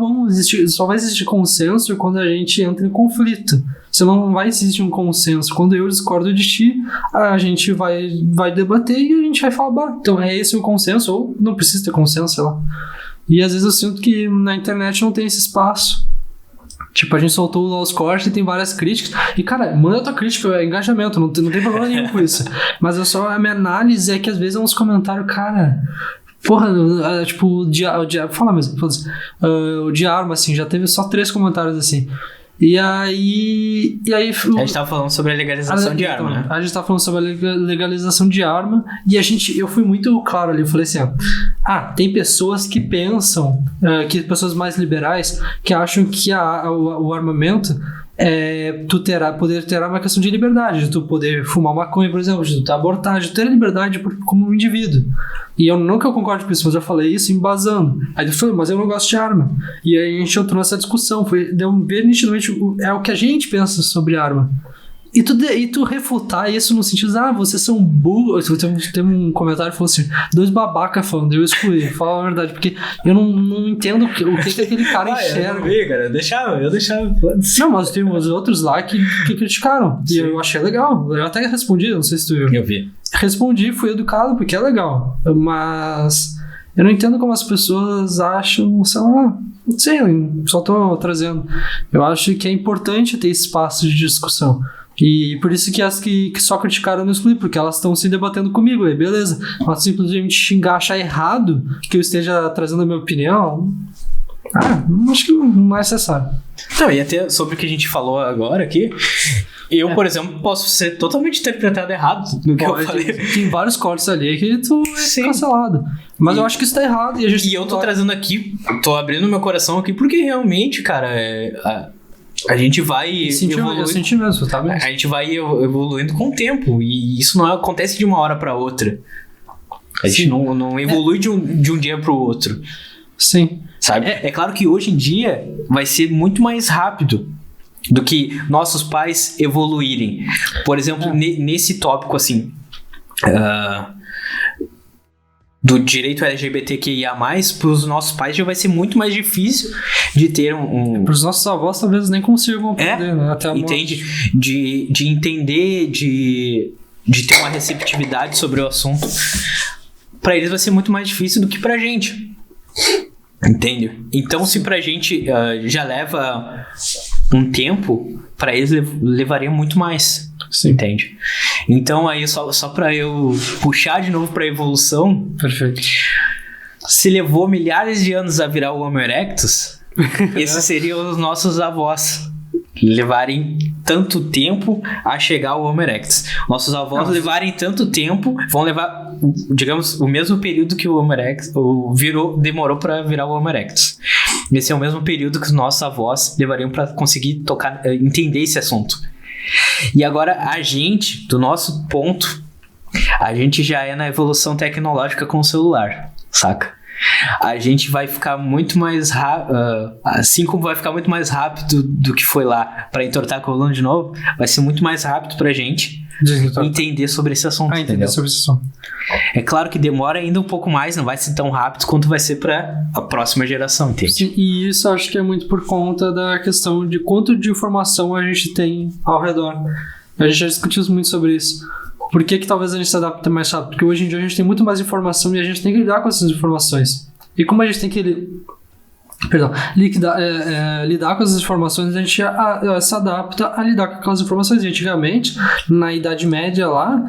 vai existir consenso quando a gente entra em conflito. Senão não vai existir um consenso. Quando eu discordo de ti, a gente vai debater e a gente vai falar, bah, então é esse o consenso, ou não precisa ter consenso, sei lá. E às vezes eu sinto que na internet não tem esse espaço. Tipo, a gente soltou lá os cortes e tem várias críticas. E, cara, manda tua crítica, é engajamento, não tem problema nenhum com isso. Mas a minha análise é que às vezes é uns comentários, cara... Porra, tipo, fala mesmo, o de arma, assim, já teve só 3 comentários assim. E aí... A gente tava falando sobre a legalização de arma, né? A gente tava falando sobre a legalização de arma e eu fui muito claro ali, eu falei assim, tem pessoas que pensam, pessoas mais liberais, que acham que o armamento poder ter uma questão de liberdade, de tu poder fumar maconha, por exemplo, de tu abortar, de ter liberdade como um indivíduo. E eu não que eu concordo com isso, mas eu falei isso embasando. Aí ele falou, mas eu não gosto de arma. E aí a gente entrou nessa discussão, deu ver nitidamente o que a gente pensa sobre arma. E tu refutar isso no sentido de, vocês são burros. Tem um comentário que falou assim, 2 babaca falando, eu excluí, fala a verdade, porque eu não entendo o que aquele cara enxerga. Eu não vi, cara, eu deixava. Não, mas tem uns outros lá que criticaram. Sim. E eu achei legal. Eu até respondi, não sei se tu viu. Eu vi. Respondi, fui educado, porque é legal. Mas eu não entendo como as pessoas acham, sei lá, não sei, só tô trazendo. Eu acho que é importante ter espaço de discussão. E por isso que as que só criticaram no excluí, porque elas estão se debatendo comigo, aí beleza. Mas simplesmente xingar, achar errado que eu esteja trazendo a minha opinião, acho que não é necessário. Não, e até sobre o que a gente falou agora aqui, eu, por exemplo, posso ser totalmente interpretado errado no que eu falei. Tem vários cortes ali que tu é cancelado. Mas eu acho que isso tá errado. E eu tô trazendo aqui, tô abrindo meu coração aqui, porque realmente, cara, a gente vai evoluindo. Eu senti mesmo, tá mesmo. A gente vai evoluindo com o tempo. E isso não acontece de uma hora pra outra. A gente não evolui de um dia pro outro. Sim. Sabe? É claro que hoje em dia vai ser muito mais rápido do que nossos pais evoluírem. Por exemplo, nesse tópico assim... do direito LGBTQIA+, para os nossos pais já vai ser muito mais difícil de ter para os nossos avós talvez nem consigam aprender, né? Até entende? De entender, de ter uma receptividade sobre o assunto. Para eles vai ser muito mais difícil do que pra gente. Entende? Então, se pra gente já leva um tempo, pra eles levaria muito mais. Sim. Entende? Então aí só pra eu puxar de novo pra evolução. Perfeito. Se levou milhares de anos a virar o Homo erectus, esses seriam os nossos avós levarem tanto tempo a chegar ao Homo erectus. Nossos avós levarem tanto tempo, vão levar, digamos, o mesmo período que o Homo erectus demorou pra virar o Homo erectus. Esse é o mesmo período que os nossos avós levariam pra conseguir entender esse assunto. E agora a gente, do nosso ponto, a gente já é na evolução tecnológica com o celular, saca? A gente vai ficar muito mais rápido, assim como vai ficar muito mais rápido do que foi lá pra entortar a coluna de novo, vai ser muito mais rápido pra gente entender sobre esse assunto, entender sobre esse assunto. É claro que demora ainda um pouco mais, não vai ser tão rápido quanto vai ser pra a próxima geração, entende? Sim, e isso acho que é muito por conta da questão de quanto de informação a gente tem ao redor. A gente já discutiu muito sobre isso. Por que talvez a gente se adapte mais rápido? Porque hoje em dia a gente tem muito mais informação e a gente tem que lidar com essas informações. E como a gente tem que lidar com essas informações, a gente se adapta a lidar com aquelas informações. E antigamente, na Idade Média lá,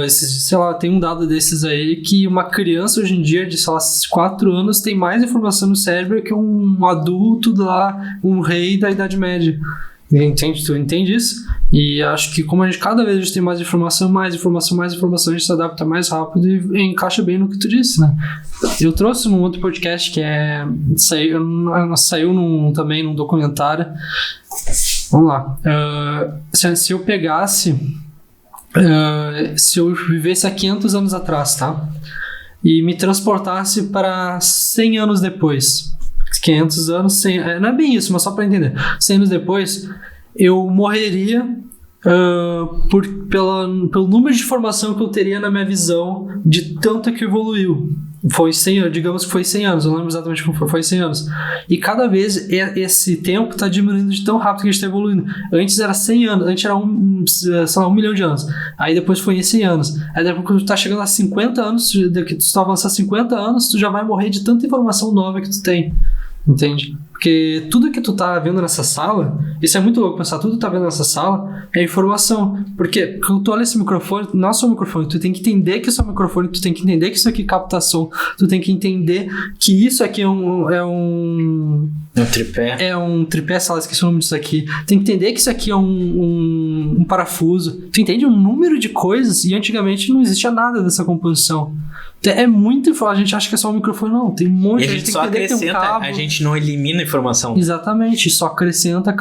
sei lá, tem um dado desses aí que uma criança hoje em dia de, sei lá, 4 anos tem mais informação no cérebro que um adulto lá, um rei da Idade Média. Tu entende isso? E acho que como cada vez a gente tem mais informação, a gente se adapta mais rápido e encaixa bem no que tu disse, né? Eu trouxe num outro podcast que saiu também num documentário. Vamos lá. Se eu pegasse... se eu vivesse há 500 anos atrás, tá? E me transportasse para 100 anos depois. 500 anos, 100, não é bem isso, mas só para entender. 100 anos depois, eu morreria pelo número de informação que eu teria na minha visão de tanto que evoluiu. Foi 100, digamos que foi 100 anos, eu não lembro exatamente como foi 100 anos. E cada vez esse tempo está diminuindo de tão rápido que a gente está evoluindo. Antes era 100 anos, antes era 1 milhão de anos. Aí depois foi em 100 anos. Aí depois quando tu tá chegando a 50 anos, que tu está avançando 50 aanos, tu já vai morrer de tanta informação nova que tu tem. Entende? Porque tudo que tu tá vendo nessa sala, isso é muito louco pensar, tudo que tu tá vendo nessa sala é informação. Porque quando tu olha esse microfone, não é só o microfone, tu tem que entender que isso é um microfone, tu tem que entender que isso aqui capta som, tu tem que entender que isso aqui é um tripé. É um tripé, sei lá, esqueci o nome disso aqui. Tem que entender que isso aqui é um parafuso. Tu entende um número de coisas e antigamente não existia nada dessa composição. É muito informação. A gente acha que é só um microfone, não. Tem um monte. E a gente só acrescenta, a gente não elimina informação. Exatamente, só acrescenta.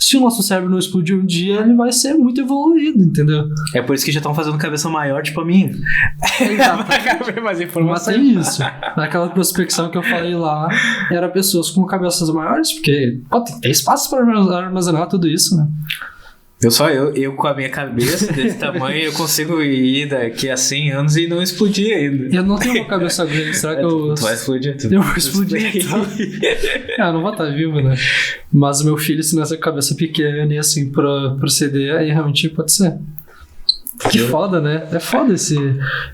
Se o nosso cérebro não explodir um dia, ele vai ser muito evoluído, entendeu? É por isso que já estão fazendo cabeça maior, tipo a minha. Vai caber mais informação. Mas tem isso. Naquela prospecção que eu falei lá, era pessoas com cabeças maiores, porque tem espaço para armazenar tudo isso, né? Eu com a minha cabeça desse tamanho, eu consigo ir daqui a 100 anos e não explodir ainda. Eu não tenho uma cabeça grande, será que eu... Tu vai explodir? Eu vou explodir, então. Eu não vou estar vivo, né? Mas o meu filho, se nessa cabeça pequena e assim proceder, aí realmente pode ser. Que foda, né? É foda esse...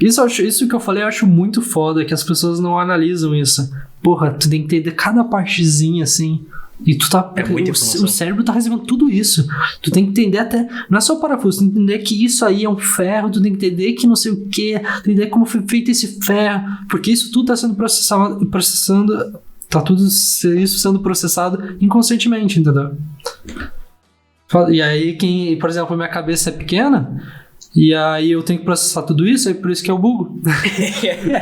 Isso que eu falei eu acho muito foda, que as pessoas não analisam isso. Porra, tu tem que entender cada partezinha, assim... E tu tá. O cérebro tá recebendo tudo isso. Tu tem que entender até. Não é só o parafuso, tu tem que entender que isso aí é um ferro, tu tem que entender que não sei o que, tu tem que entender como foi feito esse ferro. Porque isso tudo tá sendo processando. Tá tudo isso sendo processado inconscientemente, entendeu? E aí, por exemplo, minha cabeça é pequena. E aí eu tenho que processar tudo isso, é por isso que eu bugo.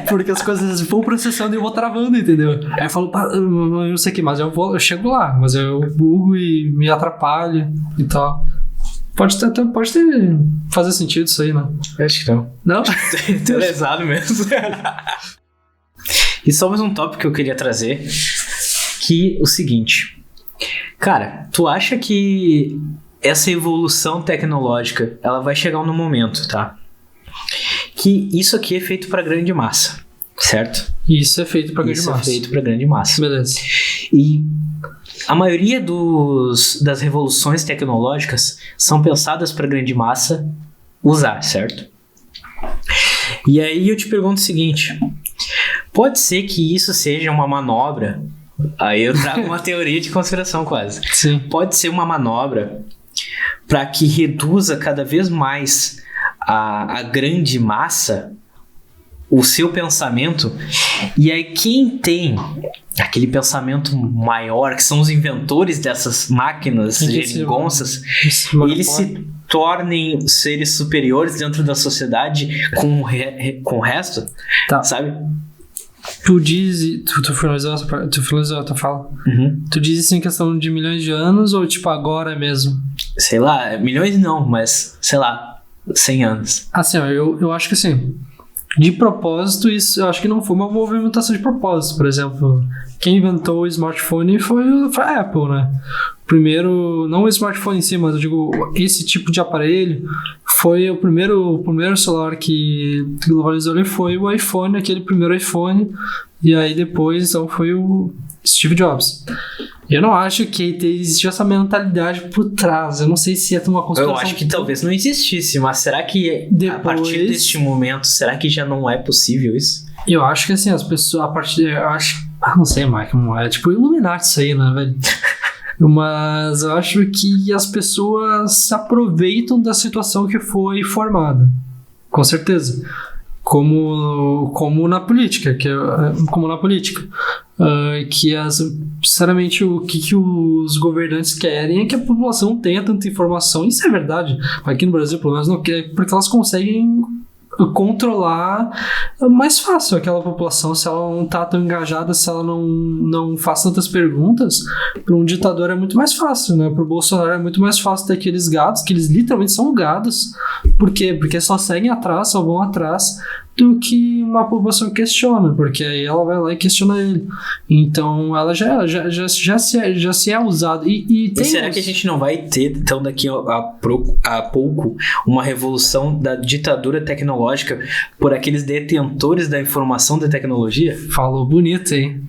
Porque as coisas vão processando e eu vou travando, entendeu? Aí eu falo, eu não sei o que, mas eu chego lá, mas eu bugo e me atrapalho e tal. Pode ter fazer sentido isso aí, né? Acho que não. Não? Tô lesado mesmo. E só mais um tópico que eu queria trazer, que o seguinte. Cara, tu acha que essa evolução tecnológica, ela vai chegar num momento, tá? Que isso aqui é feito pra grande massa, certo? Isso é feito pra grande massa. Isso é feito pra grande massa. Beleza. E a maioria das revoluções tecnológicas são pensadas pra grande massa usar, certo? E aí eu te pergunto o seguinte, pode ser que isso seja uma manobra, aí eu trago uma teoria de conspiração quase. Sim. Pode ser uma manobra para que reduza cada vez mais a grande massa o seu pensamento, e aí quem tem aquele pensamento maior, que são os inventores dessas máquinas geringonças, eles se tornem seres superiores dentro da sociedade com o resto, tá. Sabe? Tu finalizou a tua fala? Uhum. Tu diz isso em questão de milhões de anos ou tipo agora mesmo? Sei lá, milhões não, mas sei lá, 100 anos. Assim, ó, eu acho que assim, de propósito, isso eu acho que não foi uma movimentação de propósito. Por exemplo, quem inventou o smartphone foi a Apple, né? Primeiro, não o smartphone em si, mas eu digo, esse tipo de aparelho foi o primeiro celular que globalizou, ele foi o iPhone, aquele primeiro iPhone, e aí depois então foi o Steve Jobs. Eu não acho que existiu essa mentalidade por trás, eu não sei se é uma conspiração. Eu acho que talvez não existisse, mas será que a partir deste momento, será que já não é possível isso? Eu acho que assim, as pessoas, não sei, Mike, é tipo Illuminati isso aí, né, velho? Mas eu acho que as pessoas se aproveitam da situação que foi formada. Com certeza. como na política, sinceramente, o que os governantes querem é que a população tenha tanta informação. Isso é verdade. Aqui no Brasil, pelo menos, não quer, porque elas conseguem controlar mais fácil aquela população se ela não tá tão engajada, se ela não faz tantas perguntas. Para um ditador é muito mais fácil, né? Para o Bolsonaro é muito mais fácil ter aqueles gados, que eles literalmente são gados. Por quê? Porque só seguem atrás, só vão atrás do que uma população questiona, porque aí ela vai lá e questiona ele. Então ela já se é usada. E será que a gente não vai ter, então, daqui a pouco, uma revolução da ditadura tecnológica por aqueles detentores da informação da tecnologia? Falou bonito, hein?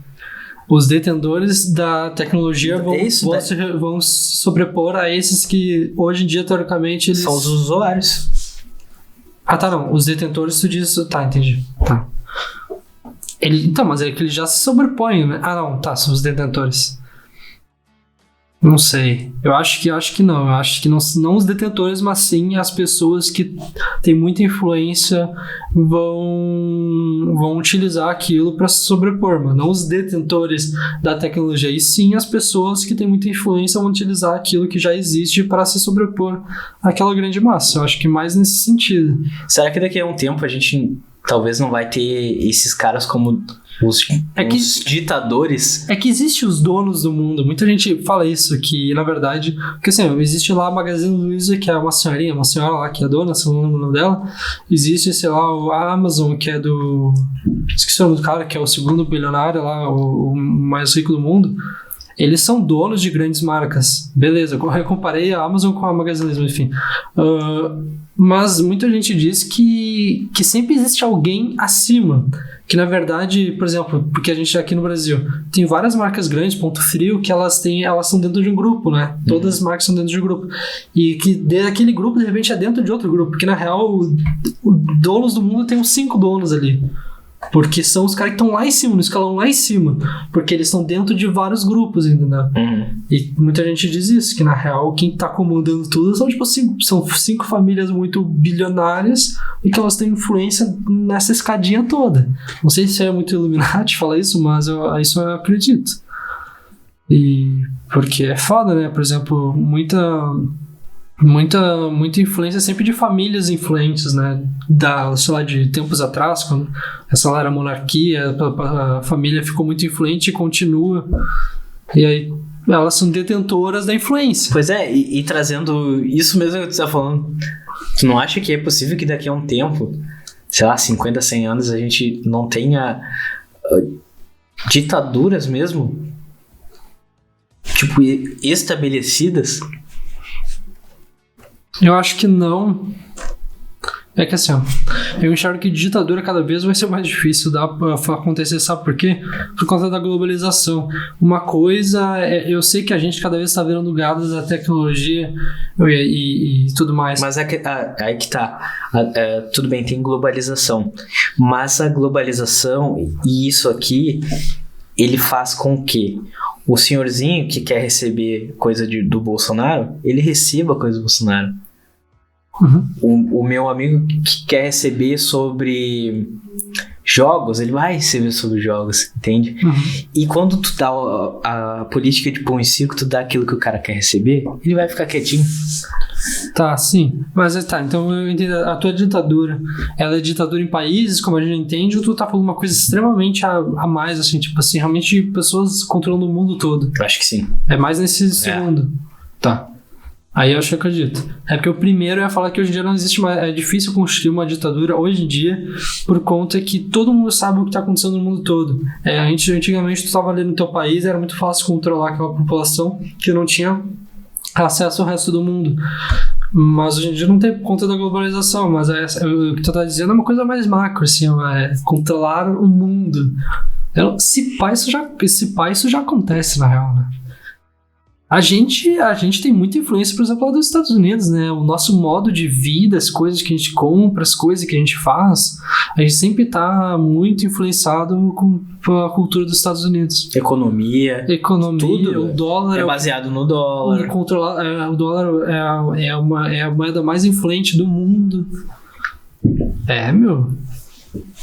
Os detentores da tecnologia vão se sobrepor a esses que hoje em dia, teoricamente, eles... São os usuários. Ah, tá, não. Os detentores, tu diz... Tá, entendi. Tá. Então, mas é que eles já se sobrepõem, né? Ah, não. Tá, são os detentores. Não sei. Eu acho que não. Eu acho que não os detentores, mas sim as pessoas que têm muita influência vão utilizar aquilo para se sobrepor, mas não os detentores da tecnologia, e sim as pessoas que têm muita influência vão utilizar aquilo que já existe para se sobrepor àquela grande massa. Eu acho que mais nesse sentido. Será que daqui a um tempo a gente talvez não vai ter esses caras como os ditadores? É que existe os donos do mundo. Muita gente fala isso, que na verdade... Porque assim, existe lá a Magazine Luiza, que é uma senhora lá que é dona, se eu não lembro o nome dela. Existe, sei lá, a Amazon, que é do... Esqueci o nome do cara, que é o segundo bilionário lá, o mais rico do mundo. Eles são donos de grandes marcas. Beleza, eu comparei a Amazon com a Magazine Luiza, enfim. Mas muita gente diz que sempre existe alguém acima. Que na verdade, por exemplo, porque a gente aqui no Brasil tem várias marcas grandes, ponto frio, que elas são dentro de um grupo, né? Todas as marcas são dentro de um grupo. E que daquele grupo, de repente, é dentro de outro grupo. Porque na real, os donos do mundo tem uns 5 donos ali. Porque são os caras que estão lá em cima, no escalão lá em cima. Porque eles estão dentro de vários grupos, entendeu? E muita gente diz isso, que na real quem tá comandando tudo são tipo são 5 famílias muito bilionárias e que elas têm influência nessa escadinha toda. Não sei se é muito Illuminati falar isso, mas isso eu acredito. E porque é foda, né? Por exemplo, muita influência sempre de famílias influentes, né? Sei lá, de tempos atrás, quando essa lá era a monarquia, a família ficou muito influente e continua. E aí elas são detentoras da influência. Pois é, e trazendo isso mesmo que tu está falando, tu não acha que é possível que daqui a um tempo, sei lá, 50, 100 anos, a gente não tenha ditaduras mesmo, tipo, estabelecidas? Eu acho que não. É que assim, ó, eu enxergo que ditadura cada vez vai ser mais difícil pra acontecer, sabe por quê? Por conta da globalização. Uma coisa, eu sei que a gente cada vez está virando gado da tecnologia e tudo mais. Mas aí que tá. Tudo bem, tem globalização. Mas a globalização e isso aqui, ele faz com que o senhorzinho que quer receber coisa do Bolsonaro, ele receba coisa do Bolsonaro. O meu amigo que quer receber sobre jogos, ele vai receber sobre jogos, entende? E quando tu dá a política de pão e circo, tu dá aquilo que o cara quer receber, ele vai ficar quietinho. Tá, sim. Mas tá, então eu entendo. A tua ditadura, ela é ditadura em países, como a gente entende, ou tu tá falando uma coisa extremamente a mais, assim, tipo assim, realmente pessoas controlando o mundo todo? Eu acho que sim. É mais nesse segundo. Tá. Aí eu acho que eu acredito. É porque o primeiro eu ia falar que hoje em dia não existe mais. É difícil construir uma ditadura hoje em dia por conta que todo mundo sabe o que está acontecendo no mundo todo. Antigamente tu estava ali no teu país, era muito fácil controlar aquela população que não tinha acesso ao resto do mundo. Mas hoje em dia não tem por conta da globalização. Mas o que tu tá dizendo é uma coisa mais macro, assim, é controlar o mundo. Se pá, isso já acontece na real, né? A gente tem muita influência, por exemplo, lá dos Estados Unidos, né? O nosso modo de vida, as coisas que a gente compra, as coisas que a gente faz, a gente sempre tá muito influenciado com a cultura dos Estados Unidos. Economia, tudo, o dólar... É baseado no dólar. O dólar é a moeda mais influente do mundo. Meu...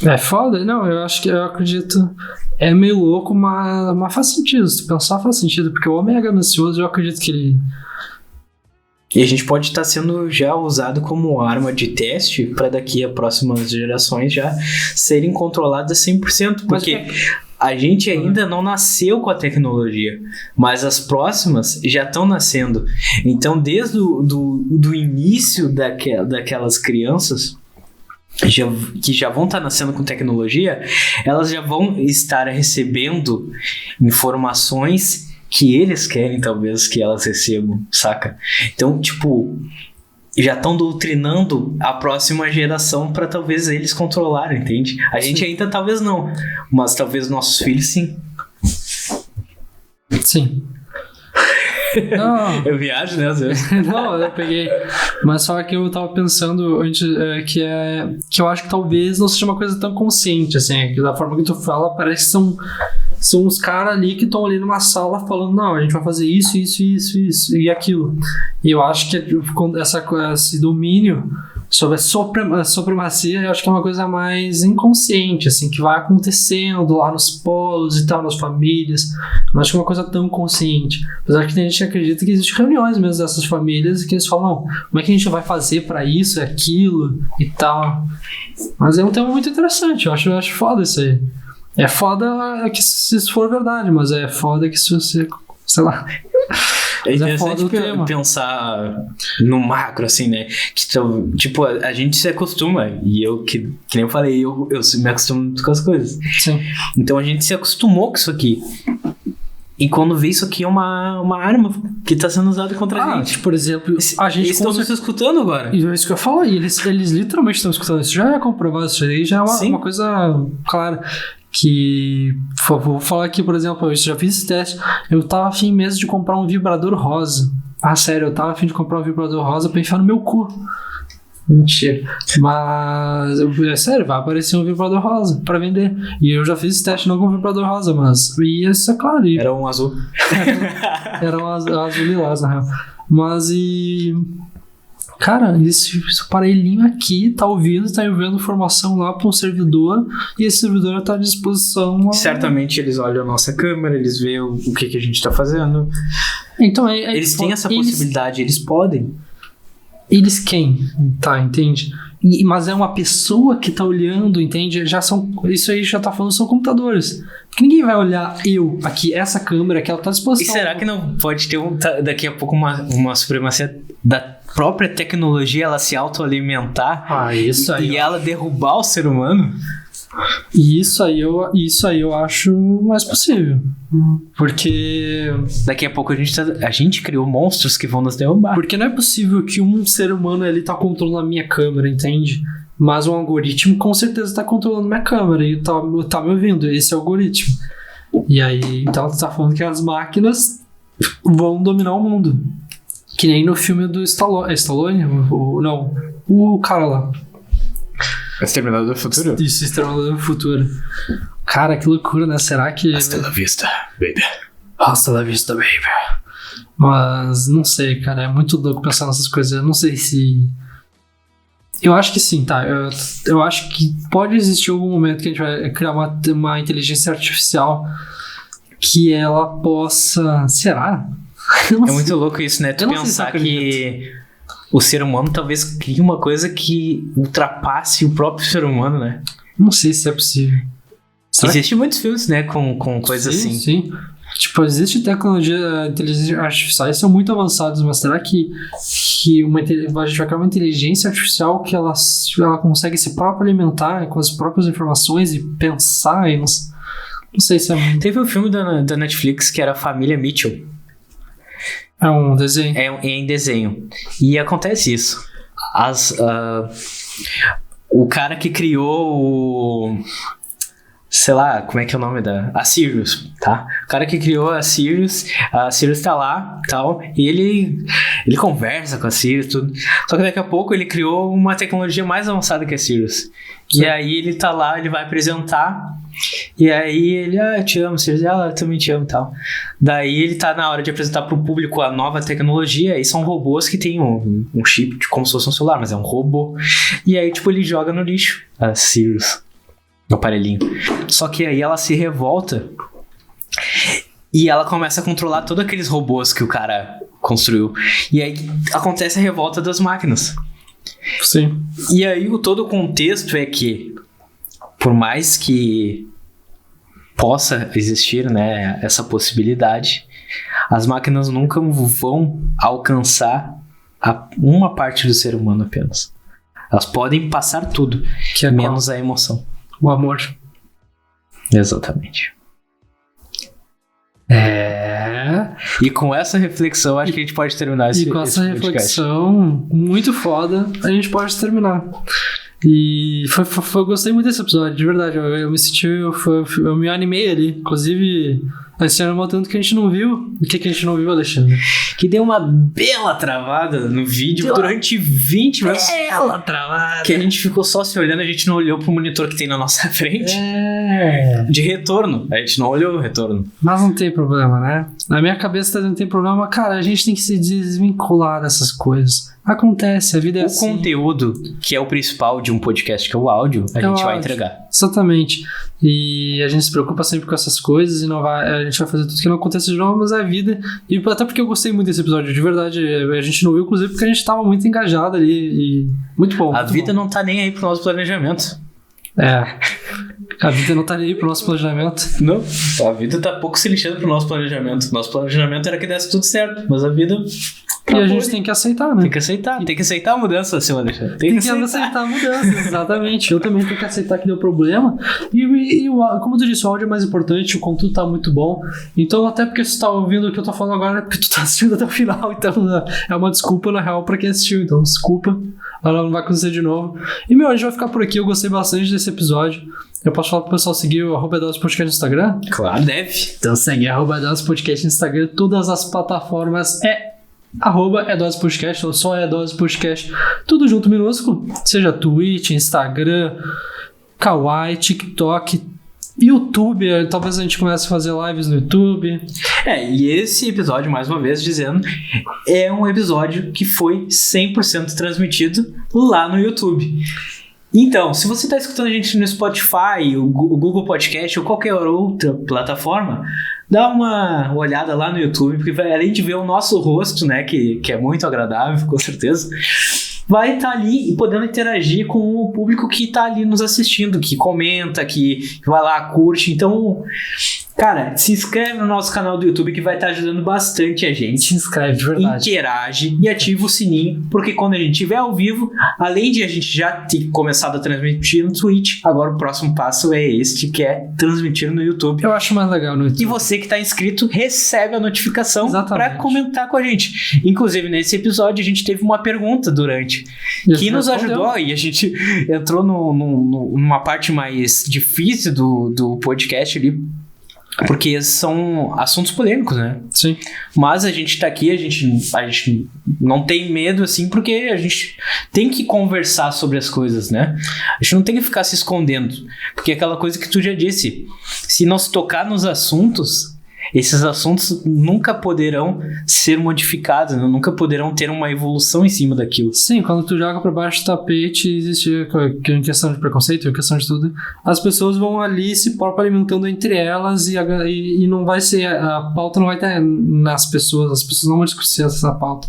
É foda? Não, eu acredito. É meio louco, mas faz sentido. Se tu pensar, faz sentido. Porque o homem é ganancioso, eu acredito que ele. E a gente pode estar sendo já usado como arma de teste para daqui a próximas gerações já serem controladas 100%, porque a gente ainda não nasceu com a tecnologia, mas as próximas já estão nascendo. Então, desde do início daquelas crianças que já vão estar nascendo com tecnologia, elas já vão estar recebendo informações que eles querem, talvez, que elas recebam, saca? Então, tipo, já estão doutrinando a próxima geração para talvez eles controlarem, entende? A gente ainda talvez não, mas talvez nossos filhos sim. Sim. Não. Eu viajo, né, às vezes. Não, eu peguei. Mas só que eu tava pensando antes, que eu acho que talvez não seja uma coisa tão consciente, assim, que da forma que tu fala, parece que são os caras ali que estão ali numa sala falando, não, a gente vai fazer isso e aquilo. E eu acho que esse domínio sobre a supremacia, eu acho que é uma coisa mais inconsciente, assim, que vai acontecendo lá nos polos e tal, nas famílias. Não acho que é uma coisa tão consciente. Apesar que tem gente que acredita que existem reuniões mesmo dessas famílias e que eles falam, não, como é que a gente vai fazer pra isso, aquilo e tal. Mas é um tema muito interessante, eu acho foda isso aí. É foda que se isso for verdade, mas é foda que se você, sei lá. É interessante pensar no macro, assim, né? Que, tipo, a gente se acostuma, e eu, que nem eu falei, eu me acostumo com as coisas. Sim. Então a gente se acostumou com isso aqui. E quando vê isso aqui é uma arma que está sendo usada contra a gente. Por exemplo, a gente estão nos escutando agora. E é isso que eu falo, e eles literalmente estão escutando. Isso já é comprovado, isso aí já é uma coisa clara. Que, vou falar aqui, por exemplo, eu já fiz esse teste. Eu tava afim mesmo de comprar um vibrador rosa. Ah, sério, eu tava afim de comprar um vibrador rosa pra enfiar no meu cu. Mentira. Mas, é sério, vai aparecer um vibrador rosa pra vender. E eu já fiz esse teste não com vibrador rosa, mas isso é claro. Era um azul. Era um azul lilás, na real. Mas cara, esse aparelhinho aqui tá enviando informação lá para um servidor e esse servidor tá à disposição. Certamente eles olham a nossa câmera, eles veem o que a gente tá fazendo. Então, eles têm essa possibilidade, eles podem. Eles quem? Tá, entende? Mas é uma pessoa que tá olhando, entende? Isso aí já tá falando, são computadores. Porque ninguém vai olhar eu aqui, essa câmera que ela tá à disposição. E será que não pode ter daqui a pouco uma supremacia da própria tecnologia, ela se autoalimentar isso aí, e ela derrubar o ser humano? Isso aí eu acho mais possível. Porque daqui a pouco a gente criou monstros que vão nos derrubar. Porque não é possível que um ser humano ali tá controlando a minha câmera, entende? Mas um algoritmo com certeza tá controlando minha câmera e tá me ouvindo, esse algoritmo. E aí, então tu tá falando que as máquinas vão dominar o mundo. Que nem no filme do Stallone. Stallone? Não, o cara lá. Exterminador do Futuro? Isso, Exterminador do Futuro. Cara, que loucura, né? Será que... Hasta la vista, baby. Hasta la vista, baby. Mas, não sei, cara. É muito louco pensar nessas coisas. Eu não sei se... Eu acho que sim, tá? Eu acho que pode existir algum momento que a gente vai criar uma inteligência artificial que ela possa... Será? É muito louco isso, né? Tu pensar que o ser humano talvez crie uma coisa que ultrapasse o próprio ser humano, né? Não sei se é possível. Existem muitos filmes, né, com coisas assim. Sim. Tipo, existe tecnologia, inteligência artificiais são muito avançadas, mas será que a gente vai criar uma inteligência artificial que ela consegue se própria alimentar com as próprias informações e pensar? E não sei se é muito... Teve um filme da Netflix que era Família Mitchell. É um desenho. É em desenho. E acontece isso. O cara que criou o... Sei lá, como é que é o nome a Sirius, tá? O cara que criou a Sirius tá lá, tal, e ele conversa com a Sirius, tudo. Só que daqui a pouco ele criou uma tecnologia mais avançada que a Sirius. Sim. E aí ele tá lá, ele vai apresentar, e aí ele, eu te amo, Sirius, ela também te amo e tal. Daí ele tá na hora de apresentar pro público a nova tecnologia, e são robôs que tem um chip como se fosse um celular, mas é um robô. E aí, tipo, ele joga no lixo a Sirius. o aparelhinho. Só que aí ela se revolta e ela começa a controlar todos aqueles robôs que o cara construiu. E aí acontece a revolta das máquinas. Sim. E aí todo o contexto é que, por mais que possa existir, né, essa possibilidade, as máquinas nunca vão alcançar uma parte do ser humano apenas. Elas podem passar tudo, Que é menos a emoção. o amor. Exatamente. E com essa reflexão, acho que a gente pode terminar esse E com essa podcast. reflexão muito foda, a gente pode terminar. E eu gostei muito desse episódio, de verdade. Eu me senti, eu me animei ali. Inclusive, a gente animou tanto que a gente não viu. O que a gente não viu, Alexandre? Que deu uma bela travada no vídeo durante 20 minutos. Bela travada. Que a gente ficou só se olhando, a gente não olhou pro monitor que tem na nossa frente. De retorno. A gente não olhou o retorno. Mas não tem problema, né? Na minha cabeça não tem problema. Cara, a gente tem que se desvincular dessas coisas. Acontece, a vida é assim. O conteúdo, que é o principal de um podcast, que é o áudio, a gente vai entregar. Exatamente. E a gente se preocupa sempre com essas coisas e a gente vai fazer tudo que não aconteça de novo, mas é a vida. E até porque eu gostei muito desse episódio, de verdade. A gente não viu, inclusive, porque a gente tava muito engajado ali. E muito bom. A vida não tá nem aí pro nosso planejamento. A vida não tá nem aí pro nosso planejamento. Não, a vida tá pouco se lixando pro nosso planejamento. Nosso planejamento era que desse tudo certo, mas a vida... E a gente tem que aceitar, né? Tem que aceitar a mudança, seu Alexandre. Tem que aceitar a mudança, exatamente. Eu também tenho que aceitar que deu problema. E como tu disse, o áudio é mais importante, o conteúdo tá muito bom. Então, até porque você tá ouvindo o que eu tô falando agora, é porque tu tá assistindo até o final. Então, é uma desculpa, na real, pra quem assistiu. Então, desculpa. Não vai acontecer de novo. E, a gente vai ficar por aqui. Eu gostei bastante desse episódio. Eu posso falar pro pessoal seguir o @EdosPodcast no Instagram? Claro, deve. Então, segue @EdosPodcast no Instagram. Todas as plataformas @EdosPodcast ou só EdosPodcast, tudo junto minúsculo, seja Twitch, Instagram, Kawaii, TikTok, YouTube, talvez a gente comece a fazer lives no YouTube. E esse episódio, mais uma vez dizendo, é um episódio que foi 100% transmitido lá no YouTube. Então, se você está escutando a gente no Spotify, o Google Podcast ou qualquer outra plataforma, dá uma olhada lá no YouTube, porque além de ver o nosso rosto, né, que é muito agradável, com certeza, vai estar ali podendo interagir com o público que está ali nos assistindo, que comenta, que vai lá, curte. Então, cara, se inscreve no nosso canal do YouTube, que vai estar ajudando bastante a gente. Se inscreve, de verdade. Interage e ativa o sininho, porque quando a gente estiver ao vivo, além de a gente já ter começado a transmitir no Twitch, agora o próximo passo é este, que é transmitir no YouTube. Eu acho mais legal no YouTube. E você que está inscrito recebe a notificação para comentar com a gente. Inclusive, nesse episódio, a gente teve uma pergunta durante, que nos ajudou, e a gente entrou numa parte mais difícil do podcast ali, porque são assuntos polêmicos, né? Sim. Mas a gente tá aqui, a gente não tem medo, assim, porque a gente tem que conversar sobre as coisas, né? A gente não tem que ficar se escondendo. Porque é aquela coisa que tu já disse, se não se tocar nos assuntos, esses assuntos nunca poderão ser modificados, né? Nunca poderão ter uma evolução em cima daquilo. Sim, quando tu joga pra baixo do tapete, existe em questão de preconceito, em questão de tudo, as pessoas vão ali se próprio alimentando entre elas e não vai ser, a pauta não vai estar nas pessoas, as pessoas não vão discutir essa pauta.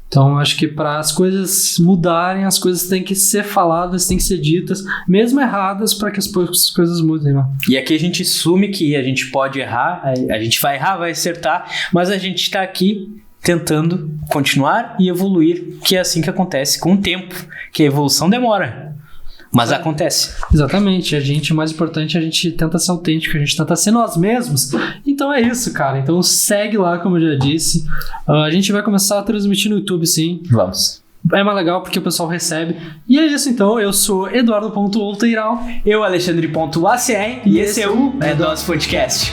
Então, acho que para as coisas mudarem, as coisas têm que ser faladas, têm que ser ditas, mesmo erradas, para que as coisas mudem, né? E aqui a gente assume que a gente pode errar, a gente vai errar, vai acertar, mas a gente está aqui tentando continuar e evoluir, que é assim que acontece com o tempo, que a evolução demora. Mas acontece. Exatamente. O mais importante, a gente tenta ser autêntico, a gente tenta ser nós mesmos. Então é isso, cara. Então segue lá, como eu já disse. A gente vai começar a transmitir no YouTube, sim. Vamos. É mais legal porque o pessoal recebe. E é isso, então. Eu sou Eduardo.Outeiral. Eu, Alexandre.ACR. E esse é o Edos Podcast.